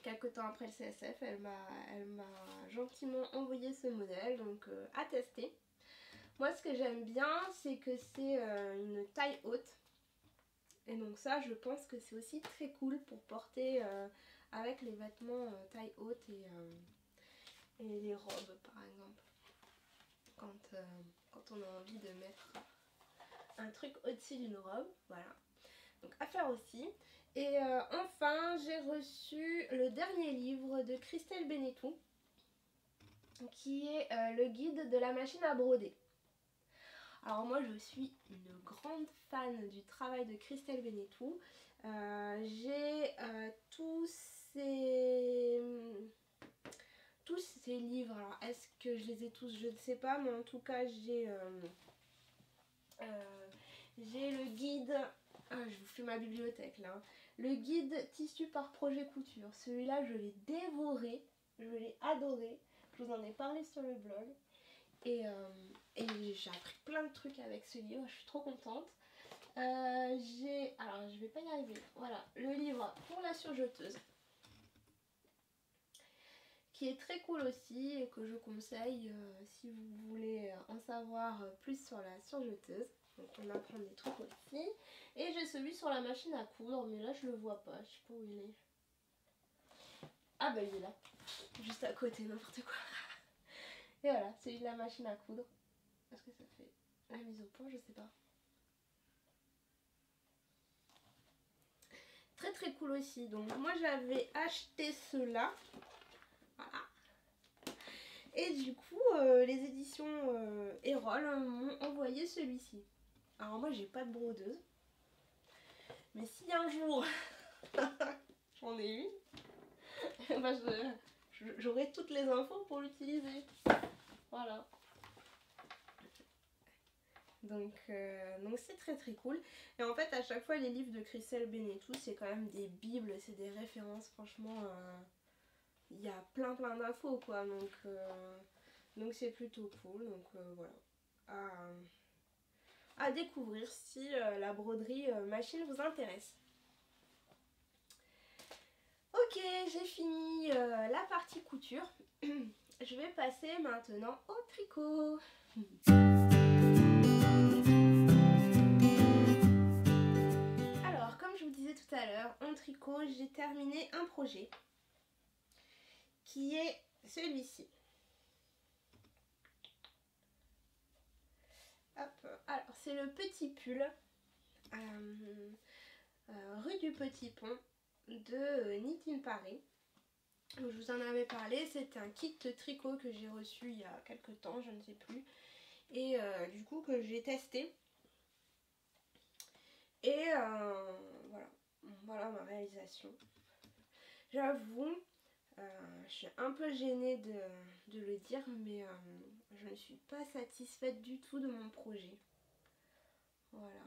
quelques temps après le CSF, elle m'a gentiment envoyé ce modèle, donc à tester. Moi ce que j'aime bien c'est que c'est une taille haute. Et donc ça je pense que c'est aussi très cool pour porter avec les vêtements taille haute et les robes par exemple. Quand on a envie de mettre un truc au-dessus d'une robe, voilà. Donc à faire aussi. Et enfin j'ai reçu le dernier livre de Christelle Bénétou qui est le guide de la machine à broder. Alors moi je suis une grande fan du travail de Christelle Bénétou. J'ai tous ces livres. Alors est-ce que je les ai tous? Je ne sais pas, mais en tout cas j'ai le guide. Je vous fais ma bibliothèque là. Le guide tissu par projet couture. Celui-là je l'ai dévoré, je l'ai adoré. Je vous en ai parlé sur le blog. Et j'ai appris plein de trucs avec ce livre, je suis trop contente. Alors je vais pas y arriver, voilà, le livre pour la surjeteuse, qui est très cool aussi et que je conseille si vous voulez en savoir plus sur la surjeteuse. Donc on apprend des trucs aussi. Et j'ai celui sur la machine à coudre, mais là je le vois pas, je sais pas où il est. Ah bah il est là, juste à côté, n'importe quoi. Et voilà, celui de la machine à coudre. Est-ce que ça fait la mise au point? Je sais pas. Très très cool aussi. Donc moi j'avais acheté ceux-là. Voilà. Et du coup les éditions Erol m'ont envoyé celui-ci. Alors moi j'ai pas de brodeuse. Mais si un jour j'en ai une, bah, j'aurai toutes les infos pour l'utiliser. Voilà. Donc c'est très très cool. Et en fait à chaque fois les livres de Christelle Bénétou c'est quand même des bibles, c'est des références, franchement il y a plein d'infos quoi, donc c'est plutôt cool. Donc voilà, à découvrir si la broderie machine vous intéresse. Ok, j'ai fini la partie couture. Je vais passer maintenant au tricot. Alors, comme je vous disais tout à l'heure, en tricot, j'ai terminé un projet qui est celui-ci. Hop, alors c'est le petit pull rue du Petit Pont de Knit in Paris. Je vous en avais parlé, c'est un kit tricot que j'ai reçu il y a quelques temps, je ne sais plus. Et du coup que j'ai testé. Et voilà, voilà ma réalisation. J'avoue, je suis un peu gênée de le dire, mais je ne suis pas satisfaite du tout de mon projet. Voilà.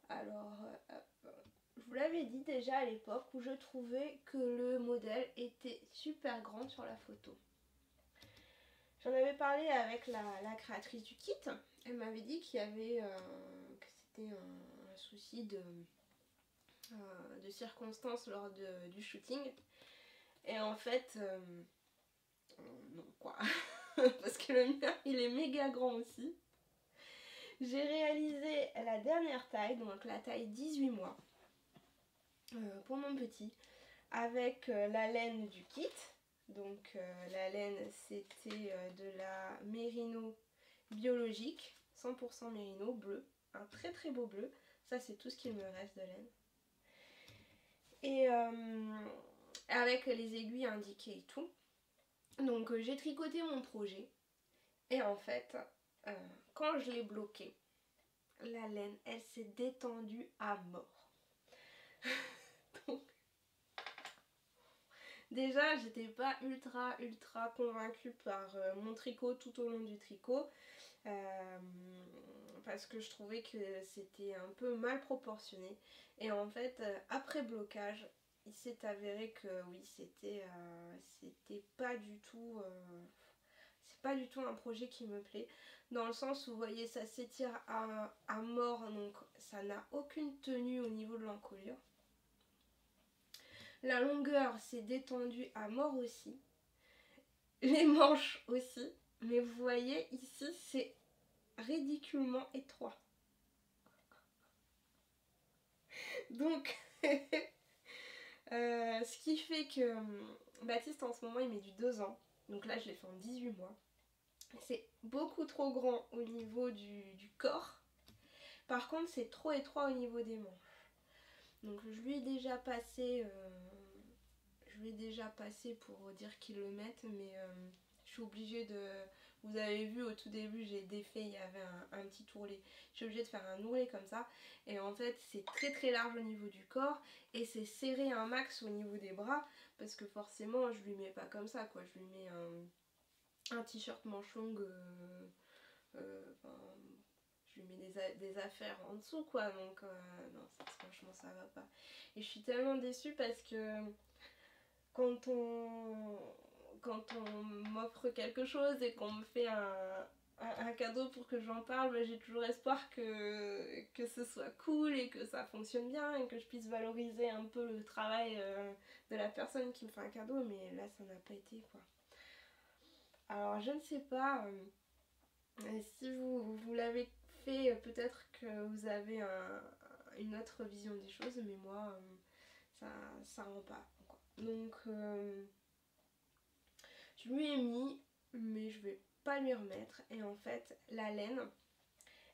Alors, je vous l'avais dit déjà à l'époque où je trouvais que le modèle était super grand sur la photo. J'en avais parlé avec la créatrice du kit. Elle m'avait dit qu'il y avait que c'était un souci de circonstances lors du shooting. Et en fait, non quoi. Parce que le mien, il est méga grand aussi. J'ai réalisé la dernière taille, donc la taille 18 mois, pour mon petit, avec la laine du kit. Donc la laine, c'était de la mérino biologique, 100% mérino, bleu, un très très beau bleu. Ça, c'est tout ce qu'il me reste de laine. Et avec les aiguilles indiquées et tout. Donc j'ai tricoté mon projet. Et en fait, quand je l'ai bloqué, la laine, elle s'est détendue à mort. Donc, déjà, j'étais pas ultra convaincue par mon tricot tout au long du tricot. Parce que je trouvais que c'était un peu mal proportionné. Et en fait, après blocage, il s'est avéré que oui, c'était pas du tout... c'est pas du tout un projet qui me plaît. Dans le sens où, vous voyez, ça s'étire à mort. Donc, ça n'a aucune tenue au niveau de l'encolure. La longueur s'est détendue à mort aussi. Les manches aussi. Mais vous voyez, ici, c'est ridiculement étroit. Donc, ce qui fait que Baptiste, en ce moment, il met du 2 ans. Donc là, je l'ai fait en 18 mois. C'est beaucoup trop grand au niveau du corps. Par contre, c'est trop étroit au niveau des manches. Donc je lui ai déjà passé... pour dire qu'il le mette, mais je suis obligée de... Vous avez vu au tout début, j'ai défait, il y avait un petit ourlet. Je suis obligée de faire un ourlet comme ça. Et en fait, c'est très large au niveau du corps et c'est serré un max au niveau des bras parce que forcément, je lui mets pas comme ça, quoi. Je lui mets un t-shirt manche longue, je lui mets des affaires en dessous, quoi. Donc, non, franchement, ça va pas. Et je suis tellement déçue parce que quand on m'offre quelque chose et qu'on me fait un cadeau pour que j'en parle, bah, j'ai toujours espoir que ce soit cool et que ça fonctionne bien et que je puisse valoriser un peu le travail de la personne qui me fait un cadeau, mais là ça n'a pas été, quoi. Alors je ne sais pas si vous l'avez fait, peut-être que vous avez une autre vision des choses, mais moi ça rend pas, quoi. Donc je lui ai mis, mais je vais pas lui remettre. Et en fait, la laine,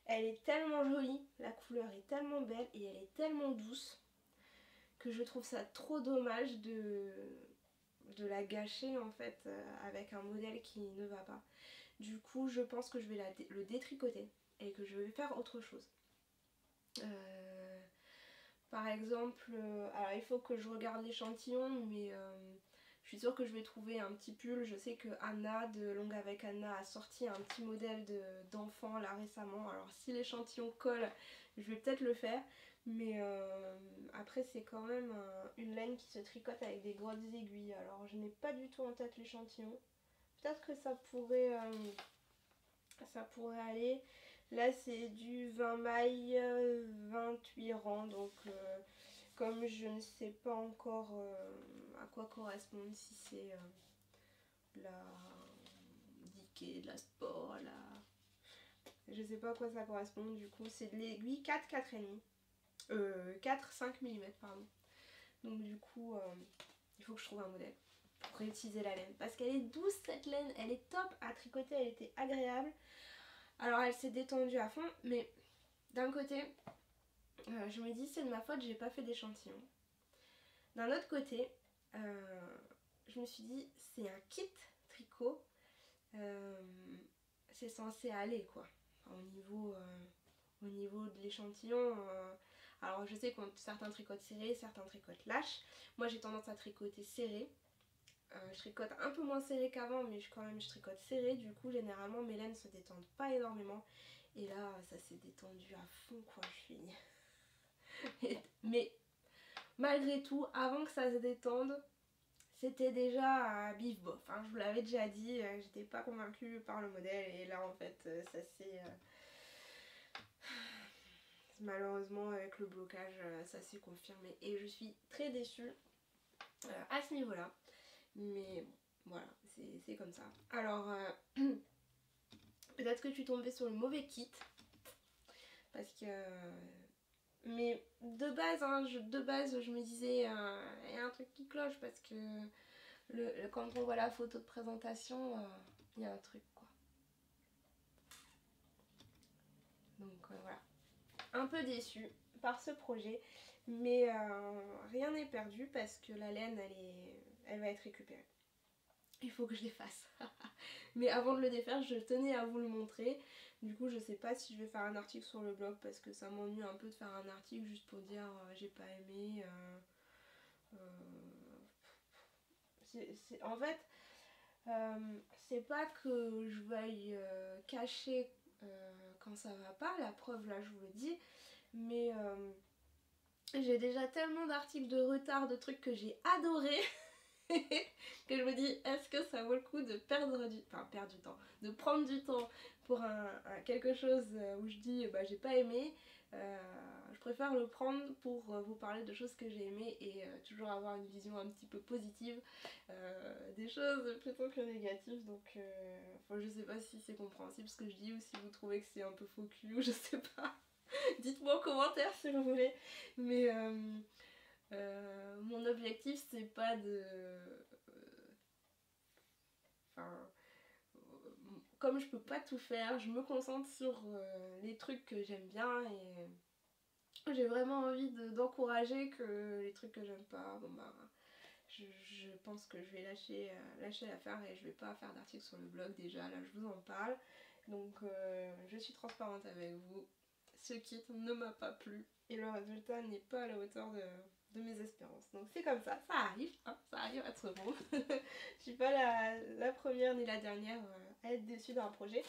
elle est tellement jolie, la couleur est tellement belle et elle est tellement douce que je trouve ça trop dommage de la gâcher en fait avec un modèle qui ne va pas. Du coup, je pense que je vais le détricoter et que je vais faire autre chose. Par exemple, alors il faut que je regarde l'échantillon, mais je suis sûre que je vais trouver un petit pull. Je sais que Anna de Longue avec Anna a sorti un petit modèle d'enfant là récemment. Alors si l'échantillon colle, je vais peut-être le faire. Mais après c'est quand même une laine qui se tricote avec des grosses aiguilles. Alors je n'ai pas du tout en tête l'échantillon. Peut-être que ça pourrait aller. Là c'est du 20 mailles, 28 rangs. Donc comme je ne sais pas encore à quoi correspondent, si c'est de la Dickie, de la Sport, je sais pas à quoi ça correspond. Du coup c'est de l'aiguille 4, 4,5. 4, 5 mm pardon. Donc du coup il faut que je trouve un modèle pour réutiliser la laine. Parce qu'elle est douce cette laine, elle est top à tricoter, elle était agréable. Alors elle s'est détendue à fond, mais d'un côté, je me dis c'est de ma faute, j'ai pas fait d'échantillon. D'un autre côté, je me suis dit c'est un kit tricot, c'est censé aller quoi. Au niveau de l'échantillon, Alors je sais que certains tricotent serré, certains tricotent lâche. Moi j'ai tendance à tricoter serré. Je tricote un peu moins serré qu'avant, mais quand même je tricote serré. Du coup généralement mes laines se détendent pas énormément. Et là ça s'est détendu à fond quoi, je suis... Mais malgré tout, avant que ça se détende, c'était déjà bif bof. Hein. Je vous l'avais déjà dit, j'étais pas convaincue par le modèle. Et là en fait ça s'est... Malheureusement avec le blocage ça s'est confirmé. Et je suis très déçue à ce niveau là. Mais bon, voilà, c'est comme ça. Alors peut-être que je suis tombée sur le mauvais kit. Parce que... mais de base, hein, je me disais, il y a un truc qui cloche parce que quand on voit la photo de présentation, il y a un truc quoi. Donc voilà, un peu déçue par ce projet, mais rien n'est perdu parce que la laine, elle va être récupérée. Il faut que je les fasse. Mais avant de le défaire, je tenais à vous le montrer. Du coup, je sais pas si je vais faire un article sur le blog parce que ça m'ennuie un peu de faire un article juste pour dire j'ai pas aimé. En fait, c'est pas que je veuille cacher quand ça va pas, la preuve là je vous le dis, mais j'ai déjà tellement d'articles de retard, de trucs que j'ai adoré que je me dis est-ce que ça vaut le coup de perdre du temps, de prendre du temps pour quelque chose où je dis bah j'ai pas aimé. Je préfère le prendre pour vous parler de choses que j'ai aimées et toujours avoir une vision un petit peu positive des choses plutôt que négatives. Donc je sais pas si c'est compréhensible ce que je dis ou si vous trouvez que c'est un peu faux cul ou je sais pas. Dites-moi en commentaire si vous voulez. Mais mon objectif c'est pas de... comme je peux pas tout faire, je me concentre sur les trucs que j'aime bien et j'ai vraiment envie d'encourager que les trucs que j'aime pas, bon bah je pense que je vais lâcher l'affaire et je vais pas faire d'article sur le blog déjà, là je vous en parle. Donc je suis transparente avec vous, ce kit ne m'a pas plu et le résultat n'est pas à la hauteur de mes espérances. Donc c'est comme ça arrive, hein, ça arrive à tout le monde. Je suis pas la première ni la dernière à être déçue d'un projet.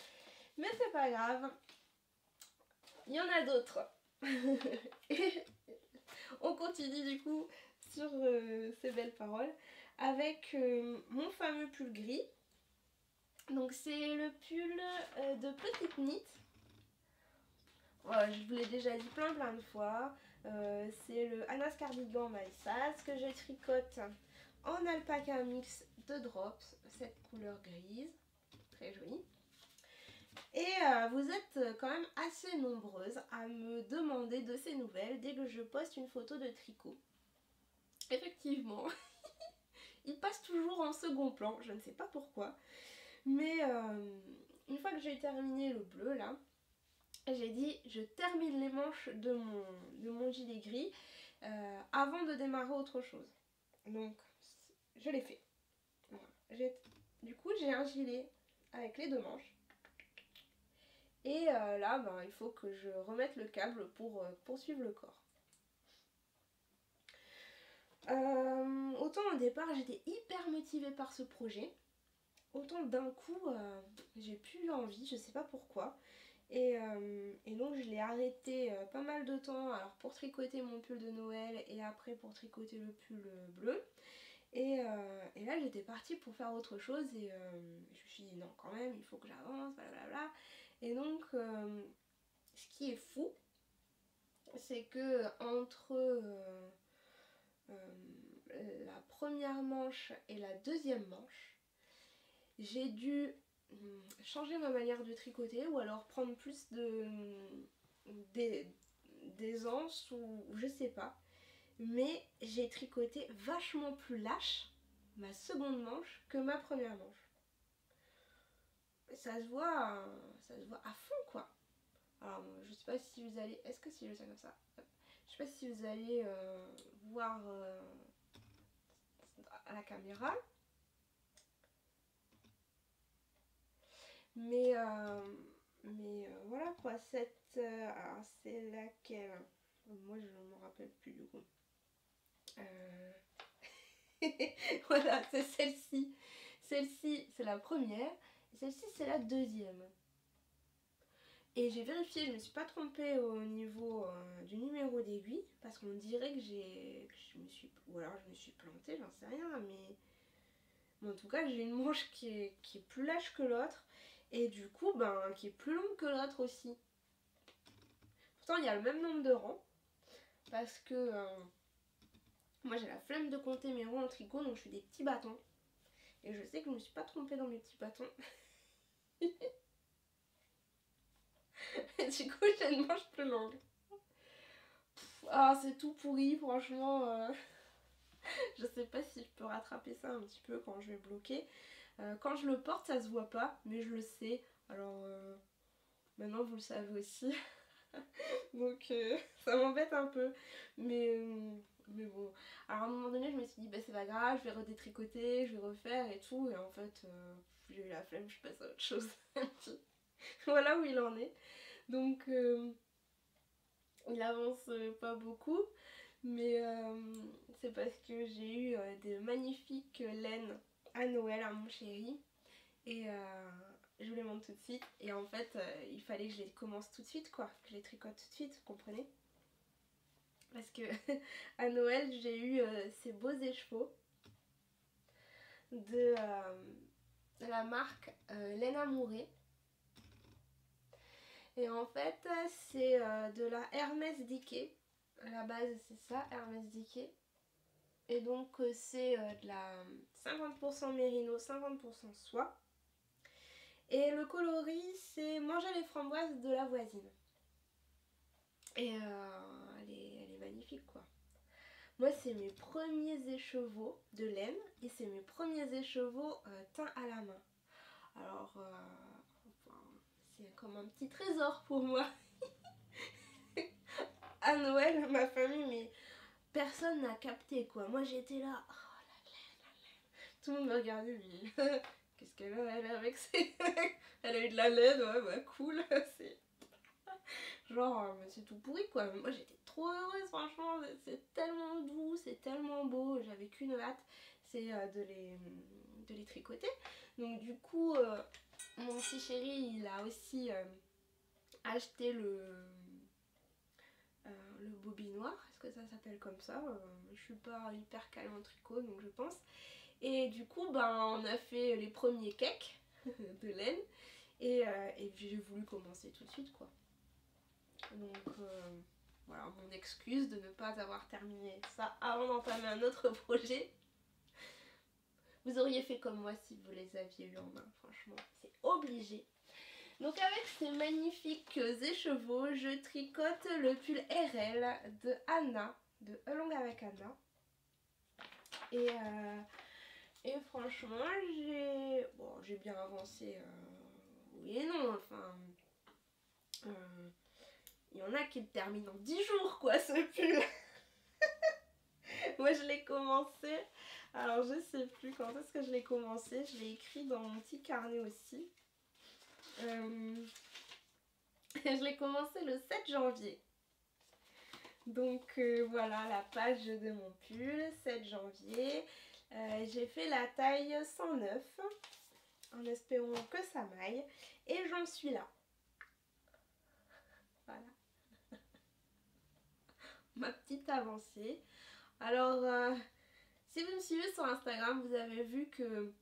Mais c'est pas grave, il y en a d'autres. Et on continue du coup sur ces belles paroles avec mon fameux pull gris. Donc c'est le pull de Petite Knit. Je vous l'ai déjà dit plein de fois. C'est le Anas Cardigan Maïsas que je tricote en alpaca mix de drops, cette couleur grise, très jolie. Et vous êtes quand même assez nombreuses à me demander de ces nouvelles dès que je poste une photo de tricot. Effectivement, il passe toujours en second plan, je ne sais pas pourquoi. Mais une fois que j'ai terminé le bleu là, j'ai dit je termine les manches de mon gilet gris avant de démarrer autre chose. Donc je l'ai fait. Voilà. Du coup j'ai un gilet avec les deux manches. Et là ben, il faut que je remette le câble pour poursuivre le corps. Autant au départ j'étais hyper motivée par ce projet, autant d'un coup j'ai plus eu envie, je sais pas pourquoi. Et donc je l'ai arrêté pas mal de temps, alors pour tricoter mon pull de Noël et après pour tricoter le pull bleu. Et là j'étais partie pour faire autre chose et je me suis dit non quand même il faut que j'avance, blablabla. Et donc ce qui est fou, c'est que entre la première manche et la deuxième manche, j'ai dû changer ma manière de tricoter ou alors prendre plus d'aisance ou je sais pas. Mais j'ai tricoté vachement plus lâche ma seconde manche que ma première manche. Ça se voit à fond quoi. Alors je sais pas si vous allez... Est-ce que si je fais comme ça, je sais pas si vous allez voir à la caméra. Mais voilà quoi, alors c'est laquelle? Moi je m'en rappelle plus du coup. Voilà, c'est celle-ci. Celle-ci c'est la première et celle-ci c'est la deuxième. Et j'ai vérifié, je me suis pas trompée au niveau du numéro d'aiguille parce qu'on dirait que je me suis, ou alors je me suis plantée, j'en sais rien, mais en tout cas j'ai une manche qui est plus lâche que l'autre et du coup qui est plus longue que l'autre aussi. Pourtant il y a le même nombre de rangs parce que moi j'ai la flemme de compter mes rangs en tricot, donc je fais des petits bâtons et je sais que je me suis pas trompée dans mes petits bâtons. Et du coup j'ai une manche plus longue. Ah, c'est tout pourri, franchement. Je sais pas si je peux rattraper ça un petit peu quand je vais bloquer. Quand je le porte, ça se voit pas, mais je le sais. Alors maintenant, vous le savez aussi. Donc ça m'embête un peu. Mais bon. Alors à un moment donné, je me suis dit, bah c'est pas grave, je vais redétricoter, je vais refaire et tout. Et en fait, j'ai eu la flemme, je passe à autre chose. Voilà où il en est. Donc il avance pas beaucoup. Mais c'est parce que j'ai eu des magnifiques laines à Noël à mon chéri. Et je vous les montre tout de suite. Et en fait, il fallait que je les commence tout de suite, quoi. Que je les tricote tout de suite, vous comprenez? Parce que à Noël, j'ai eu ces beaux écheveaux de la marque Laine Amourée. Et en fait, c'est de la Hermès Dickey. À la base, c'est ça, Hermès Dickey. Et donc c'est de la 50% mérino, 50% soie. Et le coloris c'est Manger les framboises de la voisine. Et elle est magnifique quoi. Moi c'est mes premiers écheveaux de laine et c'est mes premiers écheveaux teints à la main. Alors enfin, c'est comme un petit trésor pour moi. À Noël, ma famille, mais personne n'a capté quoi. Moi j'étais là, oh la laine. Tout le monde me regardait, mais qu'est-ce qu'elle a elle avec ses... Elle a eu de la laine, ouais cool. C'est genre, c'est tout pourri quoi. Moi j'étais trop heureuse, franchement. C'est tellement doux, c'est tellement beau. J'avais qu'une hâte, c'est de les tricoter. Donc du coup, mon petit chéri, il a aussi acheté le bobinoir. Est-ce que ça s'appelle comme ça? Je suis pas hyper calée en tricot, donc je pense. Et du coup, on a fait les premiers cakes de laine. Et puis j'ai voulu commencer tout de suite quoi. Donc voilà mon excuse de ne pas avoir terminé ça avant d'entamer un autre projet. Vous auriez fait comme moi si vous les aviez eu en main, franchement, c'est obligé. Donc avec ces magnifiques écheveaux, je tricote le pull RL de Anna, de Along avec Anna. Et franchement, j'ai bien avancé, oui et non, enfin... il y en a qui le terminent en 10 jours quoi ce pull. Moi je l'ai commencé, alors je sais plus quand est-ce que je l'ai commencé, je l'ai écrit dans mon petit carnet aussi. Je l'ai commencé le 7 janvier. Donc voilà la page de mon pull, 7 janvier. J'ai fait la taille 109 en espérant que ça m'aille et j'en suis là. Voilà. Ma petite avancée. Alors si vous me suivez sur Instagram, vous avez vu que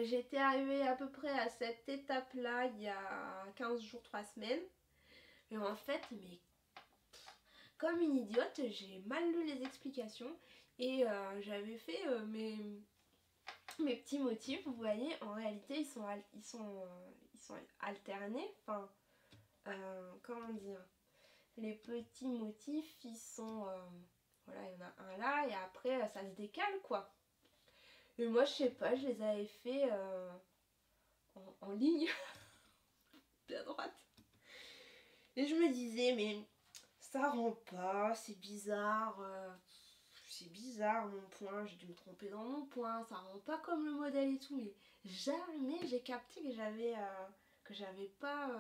j'étais arrivée à peu près à cette étape là il y a 15 jours, 3 semaines. Et en fait, mais comme une idiote, j'ai mal lu les explications et j'avais fait mes petits motifs. Vous voyez, en réalité, ils sont alternés. Enfin, comment dire, les petits motifs, ils sont... voilà, il y en a un là et après, ça se décale, quoi. Et moi, je sais pas, je les avais fait en ligne, bien droite. Et je me disais, mais ça rend pas, c'est bizarre mon point, j'ai dû me tromper dans mon point, ça rend pas comme le modèle et tout, mais jamais j'ai capté que j'avais pas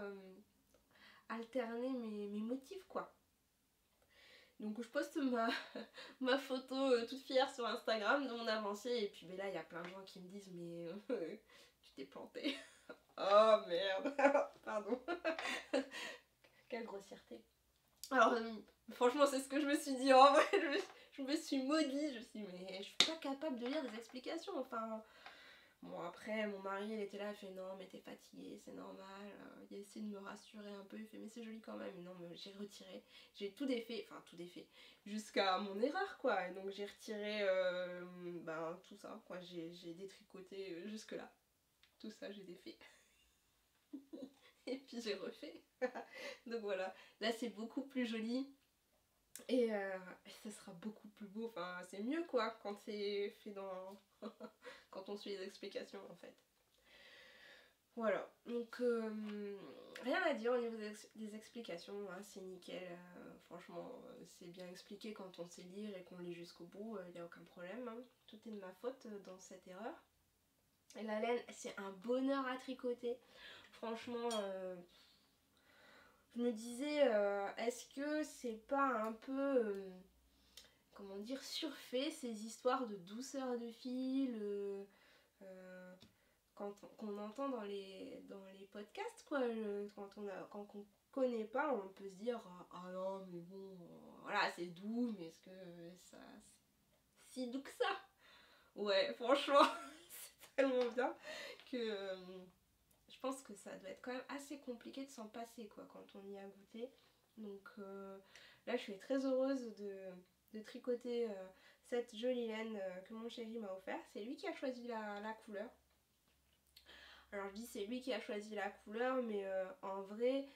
alterné mes motifs quoi. Donc je poste ma photo toute fière sur Instagram de mon avancée. Et puis là il y a plein de gens qui me disent mais tu t'es planté. Oh merde. Pardon. Quelle grossièreté. Alors franchement c'est ce que je me suis dit en vrai. Je me suis maudit. Je me suis dit mais je suis pas capable de lire des explications. Enfin bon après mon mari il était là, il fait non mais t'es fatiguée, c'est normal. Il a essayé de me rassurer un peu, il fait mais c'est joli quand même. Et non mais j'ai retiré, j'ai tout défait, enfin tout défait, jusqu'à mon erreur quoi. Et donc j'ai retiré tout ça quoi, j'ai détricoté jusque là. Tout ça j'ai défait. Et puis j'ai refait. Donc voilà, là c'est beaucoup plus joli. Et ça sera beaucoup plus beau, enfin c'est mieux quoi quand c'est fait dans... quand on suit les explications en fait. Voilà, donc rien à dire au niveau des explications, hein, c'est nickel, franchement c'est bien expliqué quand on sait lire et qu'on lit jusqu'au bout, il n'y a aucun problème, hein. Tout est de ma faute dans cette erreur. Et la laine c'est un bonheur à tricoter, franchement je me disais est-ce que c'est pas un peu comment dire surfait ces histoires de douceur de fil qu'on entend dans les podcasts quoi, quand on connaît pas on peut se dire ah non mais bon voilà c'est doux mais est-ce que ça c'est si doux que ça? Ouais franchement c'est tellement bien que je pense que ça doit être quand même assez compliqué de s'en passer quoi quand on y a goûté. Donc là je suis très heureuse de tricoter cette jolie laine que mon chéri m'a offert. C'est lui qui a choisi la couleur. Alors je dis c'est lui qui a choisi la couleur mais en vrai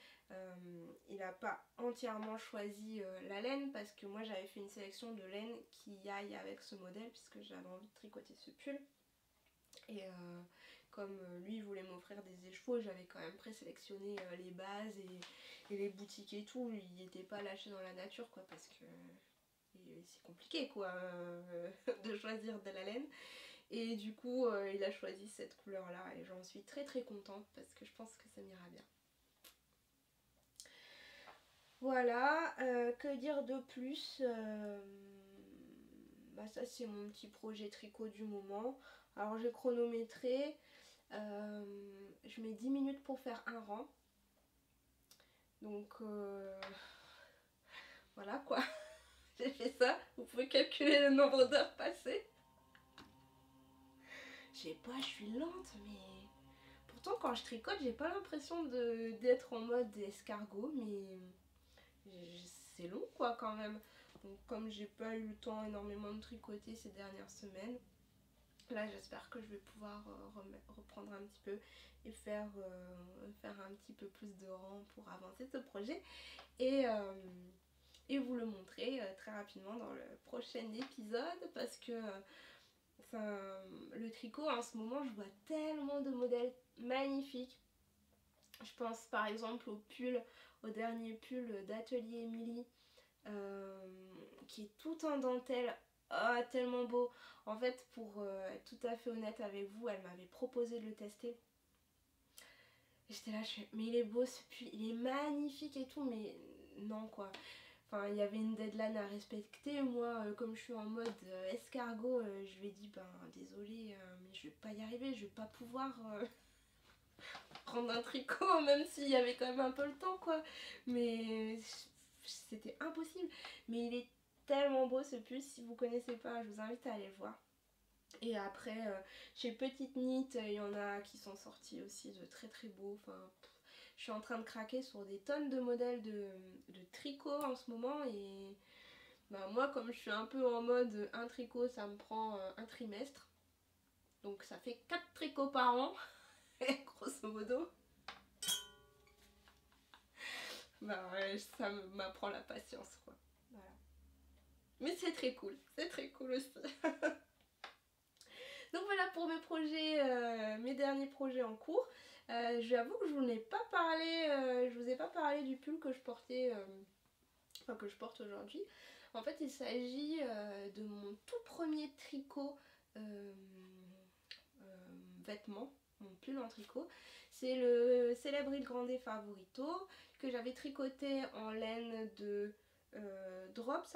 il n'a pas entièrement choisi la laine parce que moi j'avais fait une sélection de laine qui aille avec ce modèle puisque j'avais envie de tricoter ce pull. Et comme lui il voulait m'offrir des écheveaux, j'avais quand même présélectionné les bases et les boutiques et tout. Il n'était pas lâché dans la nature quoi parce que c'est compliqué quoi de choisir de la laine. Et du coup il a choisi cette couleur là et j'en suis très très contente parce que je pense que ça m'ira bien. Voilà, que dire de plus ça c'est mon petit projet tricot du moment. Alors j'ai chronométré, je mets 10 minutes pour faire un rang. Donc voilà quoi, j'ai fait ça. Vous pouvez calculer le nombre d'heures passées. Je sais pas, je suis lente mais... Pourtant quand je tricote j'ai pas l'impression d'être en mode escargot mais c'est long quoi quand même. Donc comme j'ai pas eu le temps énormément de tricoter ces dernières semaines, là j'espère que je vais pouvoir reprendre un petit peu et faire un petit peu plus de rang pour avancer ce projet et vous le montrer très rapidement dans le prochain épisode parce que le tricot en ce moment je vois tellement de modèles magnifiques. Je pense par exemple au dernier pull d'Atelier Émilie qui est tout en dentelle. Oh, tellement beau. En fait, pour être tout à fait honnête avec vous, elle m'avait proposé de le tester. Et j'étais là, mais il est beau ce pull, il est magnifique et tout, mais non quoi. Enfin, il y avait une deadline à respecter. Moi, comme je suis en mode escargot, je lui ai dit, désolé, mais je vais pas y arriver, je vais pas pouvoir prendre un tricot, même s'il y avait quand même un peu le temps quoi. Mais c'était impossible. Mais il est tellement beau ce pull, si vous connaissez pas je vous invite à aller le voir. Et après chez Petite Knit il y en a qui sont sortis aussi de très très beaux. Enfin, je suis en train de craquer sur des tonnes de modèles de tricot en ce moment et moi comme je suis un peu en mode un tricot ça me prend un trimestre. Donc ça fait 4 tricots par an grosso modo. Ouais, ça m'apprend la patience quoi. Voilà. Mais c'est très cool aussi. Donc voilà pour mes projets, mes derniers projets en cours. J'avoue que je vous ai pas parlé du pull que je portais, que je porte aujourd'hui. En fait il s'agit de mon tout premier tricot vêtements, mon pull en tricot. C'est le célèbre Il Grande Favorito que j'avais tricoté en laine de drop,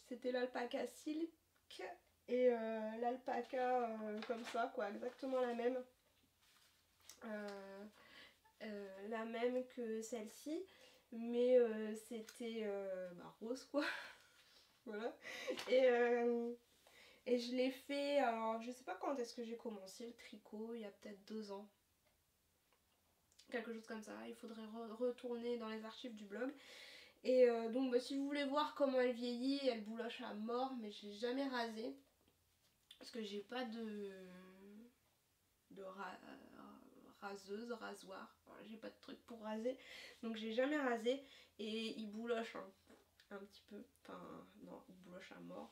c'était l'alpaca silk et l'alpaca comme ça quoi, exactement la même. La même que celle-ci, mais c'était rose quoi. Voilà. Et je l'ai fait, alors je sais pas quand est-ce que j'ai commencé le tricot, il y a peut-être 2 ans. Quelque chose comme ça, il faudrait retourner dans les archives du blog. Et donc si vous voulez voir comment elle vieillit, elle bouloche à mort, mais je l'ai jamais rasée. Parce que j'ai pas de raseuse, rasoir, enfin, j'ai pas de truc pour raser. Donc j'ai jamais rasé et il bouloche un petit peu. Enfin non, il bouloche à mort.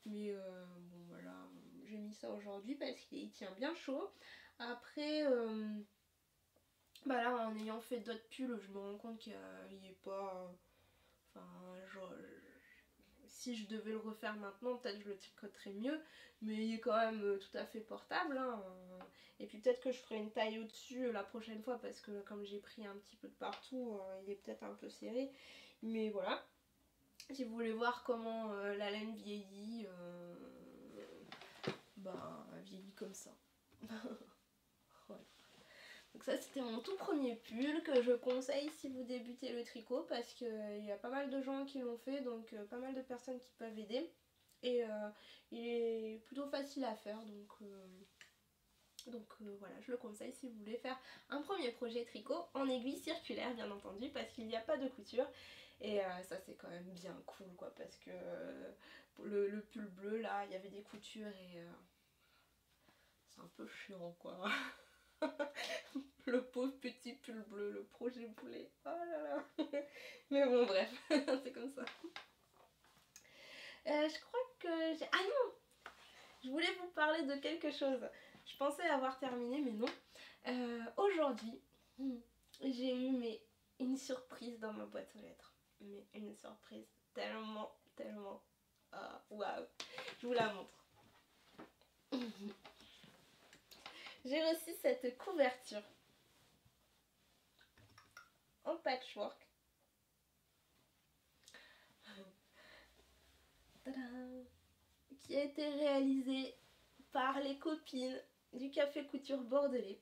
Mais bon voilà, j'ai mis ça aujourd'hui parce qu'il tient bien chaud. Après, là en ayant fait d'autres pulls, je me rends compte qu'il est pas... Enfin, si je devais le refaire maintenant, peut-être je le tricoterais mieux. Mais il est quand même tout à fait portable. Hein. Et puis peut-être que je ferai une taille au-dessus la prochaine fois parce que comme j'ai pris un petit peu de partout, il est peut-être un peu serré. Mais voilà. Si vous voulez voir comment la laine vieillit, elle vieillit comme ça. Voilà. Donc ça c'était mon tout premier pull que je conseille si vous débutez le tricot parce qu'il y a pas mal de gens qui l'ont fait, donc pas mal de personnes qui peuvent aider. Et il est plutôt facile à faire, donc voilà, je le conseille si vous voulez faire un premier projet tricot en aiguille circulaire bien entendu parce qu'il n'y a pas de couture. Et ça c'est quand même bien cool quoi parce que le pull bleu là il y avait des coutures et c'est un peu chiant quoi. Le pauvre petit pull bleu, le projet boulet, oh là là. Mais bon bref, c'est comme ça. Je crois que j'ai... Ah non, je voulais vous parler de quelque chose. Je pensais avoir terminé mais non. Aujourd'hui j'ai eu une surprise dans ma boîte aux lettres. Mais une surprise tellement waouh. Je vous la montre. J'ai reçu cette couverture en patchwork. Tadam, qui a été réalisée par les copines du Café Couture Bordelais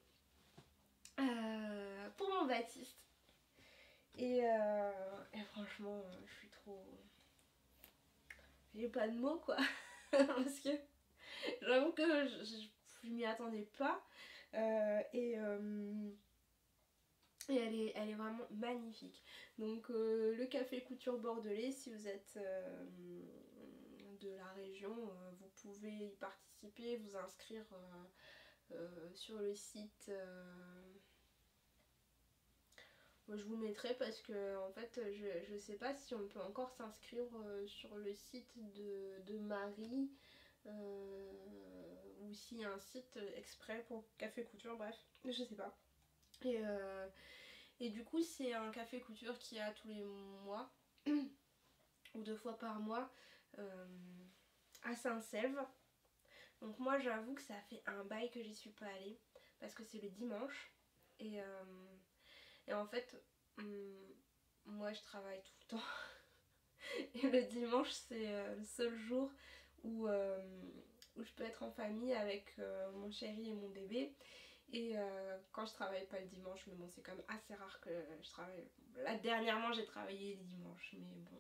pour mon Baptiste. Et franchement, je suis trop... J'ai pas de mots quoi. Parce que j'avoue que je m'y attendais pas. Et elle est vraiment magnifique. Donc le Café Couture Bordelais, si vous êtes de la région, vous pouvez y participer, vous inscrire sur le site. Moi, je vous mettrai parce que en fait je sais pas si on peut encore s'inscrire sur le site de Marie ou s'il y a un site exprès pour Café Couture, bref, je sais pas. Et du coup c'est un café couture qui a tous les mois ou 2 fois par mois à Saint-Selve. Donc moi j'avoue que ça fait un bail que j'y suis pas allée parce que c'est le dimanche et en fait moi je travaille tout le temps et le dimanche c'est le seul jour où je peux être en famille avec mon chéri et mon bébé. Et quand je travaille pas le dimanche, mais bon c'est quand même assez rare que je travaille. Là dernièrement j'ai travaillé le dimanche, mais bon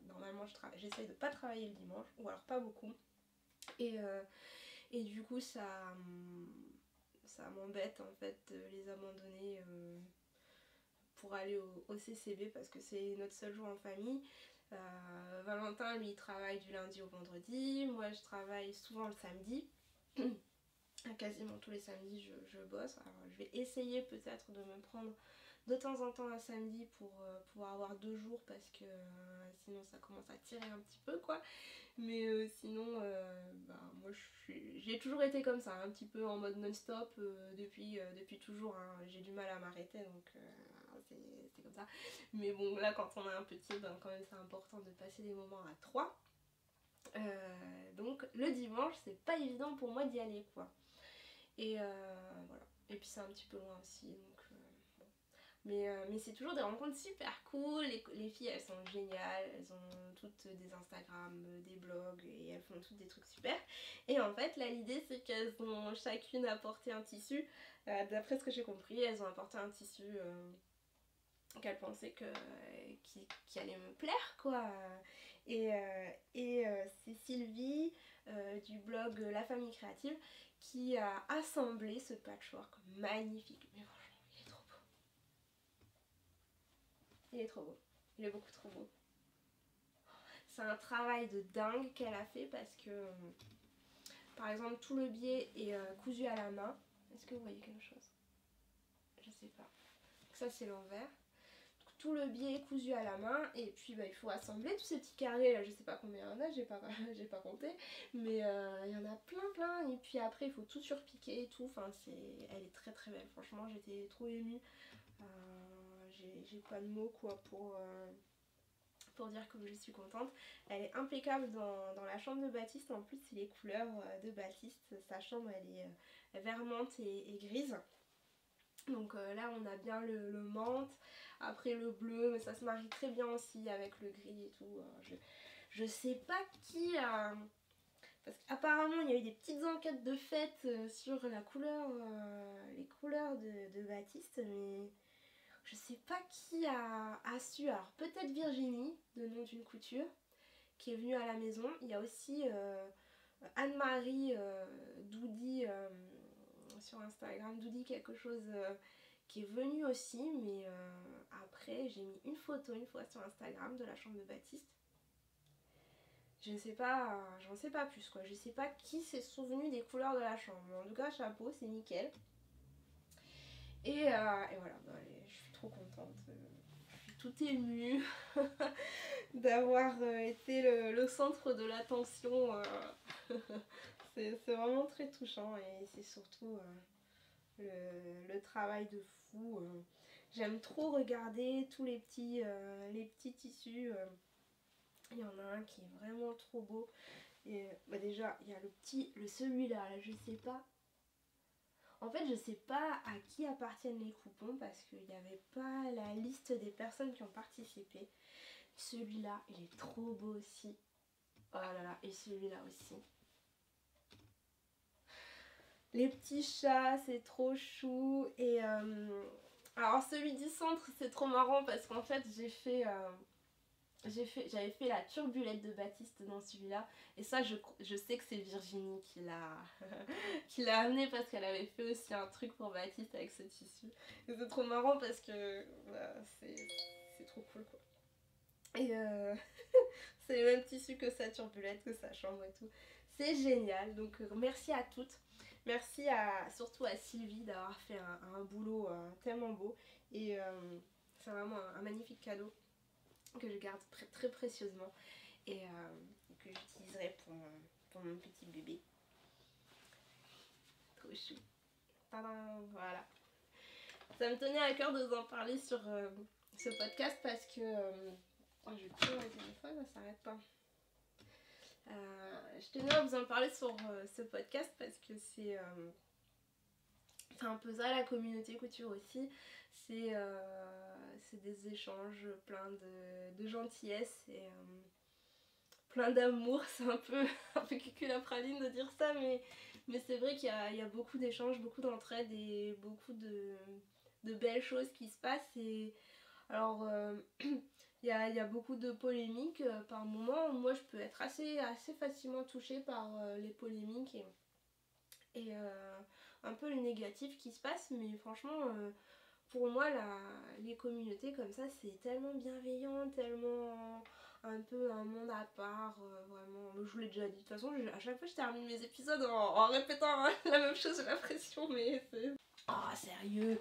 normalement j'essaye de pas travailler le dimanche, ou alors pas beaucoup. Et du coup ça m'embête en fait de les abandonner pour aller au CCB parce que c'est notre seul jour en famille. Valentin lui il travaille du lundi au vendredi, moi je travaille souvent le samedi. Quasiment tous les samedis je bosse. Alors je vais essayer peut-être de me prendre de temps en temps un samedi pour pouvoir avoir 2 jours parce que sinon ça commence à tirer un petit peu quoi. Mais sinon moi j'ai toujours été comme ça, un petit peu en mode non-stop depuis toujours hein. J'ai du mal à m'arrêter donc c'est comme ça. Mais bon là quand on a un petit quand même c'est important de passer des moments à 3. Donc le dimanche c'est pas évident pour moi d'y aller quoi. Et voilà. Et puis c'est un petit peu loin aussi donc bon. Mais c'est toujours des rencontres super cool. Les filles, elles sont géniales. Elles ont toutes des Instagram, des blogs et elles font toutes des trucs super. Et en fait, là, l'idée, c'est qu'elles ont chacune apporté un tissu. D'après ce que j'ai compris, elles ont apporté un tissu qu'elles pensaient qui allait me plaire, quoi. C'est Sylvie du blog La Famille Créative qui a assemblé ce patchwork magnifique. Mais franchement, il est trop beau. Il est trop beau. Il est beaucoup trop beau. C'est un travail de dingue qu'elle a fait parce que, par exemple, tout le biais est cousu à la main. Est-ce que vous voyez quelque chose? Je sais pas. Ça, c'est l'envers. Tout le biais est cousu à la main et puis il faut assembler tous ces petits carrés là, je sais pas combien il y en a, j'ai pas compté, mais il y en a plein et puis après il faut tout surpiquer et tout, enfin elle est très très belle, franchement j'étais trop émue, j'ai pas de mots quoi pour dire que je suis contente. Elle est impeccable dans la chambre de Baptiste, en plus c'est les couleurs de Baptiste, sa chambre elle est vermente et grise. Donc là on a bien le menthe, après le bleu, mais ça se marie très bien aussi avec le gris et tout. Je sais pas qui a... Parce qu'apparemment il y a eu des petites enquêtes de fait sur la couleur, les couleurs de Baptiste, mais je sais pas qui a su. Alors peut-être Virginie, de Nom d'une couture, qui est venue à la maison. Il y a aussi Anne-Marie Doudi sur Instagram, Doudi quelque chose... qui est venue aussi, mais après j'ai mis une photo une fois sur Instagram de la chambre de Baptiste. Je sais pas, j'en sais pas plus quoi, je sais pas qui s'est souvenu des couleurs de la chambre, mais en tout cas chapeau, c'est nickel. Et voilà, je suis trop contente, je suis toute émue d'avoir été le centre de l'attention. C'est vraiment très touchant et c'est surtout le travail de fou. J'aime trop regarder tous les petits tissus. Il y en a un qui est vraiment trop beau. Et déjà, il y a celui-là, là, je sais pas. En fait, je sais pas à qui appartiennent les coupons parce qu'il n'y avait pas la liste des personnes qui ont participé. Celui-là, il est trop beau aussi. Oh là là, et celui-là aussi. Les petits chats, c'est trop chou. Et alors celui du centre, c'est trop marrant parce qu'en fait, j'avais fait la turbulette de Baptiste dans celui-là. Et ça, je sais que c'est Virginie qui l'a amené parce qu'elle avait fait aussi un truc pour Baptiste avec ce tissu. Et c'est trop marrant parce que c'est trop cool quoi. Et c'est le même tissu que sa turbulette, que sa chambre et tout. C'est génial. Donc merci à toutes. Merci surtout à Sylvie d'avoir fait un boulot tellement beau. Et c'est vraiment un magnifique cadeau que je garde très précieusement et que j'utiliserai pour mon petit bébé. Trop chou. Tadam, voilà. Ça me tenait à cœur de vous en parler sur ce podcast parce que... je tire le téléphone, ça s'arrête pas. Je tenais à vous en parler sur ce podcast parce que c'est un peu ça la communauté couture aussi. C'est des échanges plein de gentillesse et plein d'amour. C'est un peu cuculapraline de dire ça, mais c'est vrai qu'il y a beaucoup d'échanges, beaucoup d'entraide et beaucoup de belles choses qui se passent. Et alors il y a beaucoup de polémiques par moment. Moi je peux être assez facilement touchée par les polémiques et un peu le négatif qui se passe, mais franchement pour moi les communautés comme ça c'est tellement bienveillant, tellement un peu un monde à part, vraiment, je vous l'ai déjà dit, de toute façon à chaque fois je termine mes épisodes en répétant la même chose, j'ai l'impression, mais c'est... Oh sérieux,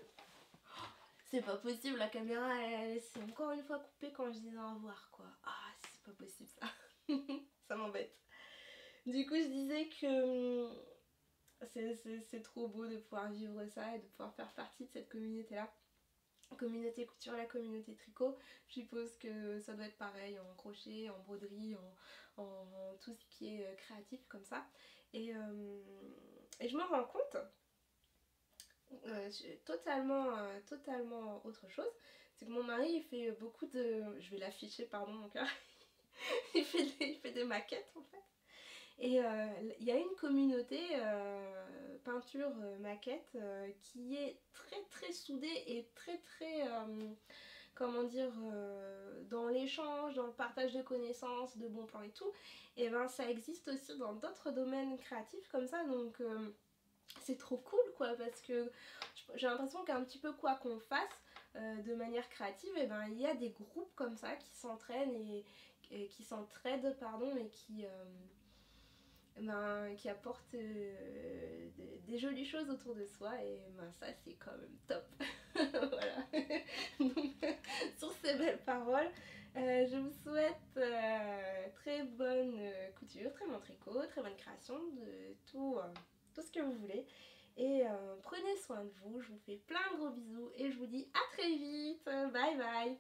c'est pas possible, la caméra elle s'est encore une fois coupée quand je disais au revoir quoi. Ah c'est pas possible ça. Ça m'embête. Du coup je disais que c'est trop beau de pouvoir vivre ça et de pouvoir faire partie de cette communauté là. Communauté couture, la communauté tricot, je suppose que ça doit être pareil en crochet, en broderie, en tout ce qui est créatif comme ça. Et je me rends compte Totalement autre chose. C'est que mon mari il fait beaucoup de... Je vais l'afficher, pardon mon cœur. Il fait des maquettes en fait. Et il y a une communauté peinture maquette qui est très très soudée et très très comment dire dans l'échange, dans le partage de connaissances, de bons plans et tout. Et ben ça existe aussi dans d'autres domaines créatifs comme ça, donc c'est trop cool quoi, parce que j'ai l'impression qu'un petit peu quoi qu'on fasse de manière créative, et ben il y a des groupes comme ça qui s'entraînent et qui s'entraident pardon et qui apportent des jolies choses autour de soi, et ben ça c'est quand même top. Voilà. Donc, sur ces belles paroles, je vous souhaite très bonne couture, très bon tricot, très bonne création de tout ce que vous voulez. Et prenez soin de vous, je vous fais plein de gros bisous et je vous dis à très vite. Bye bye.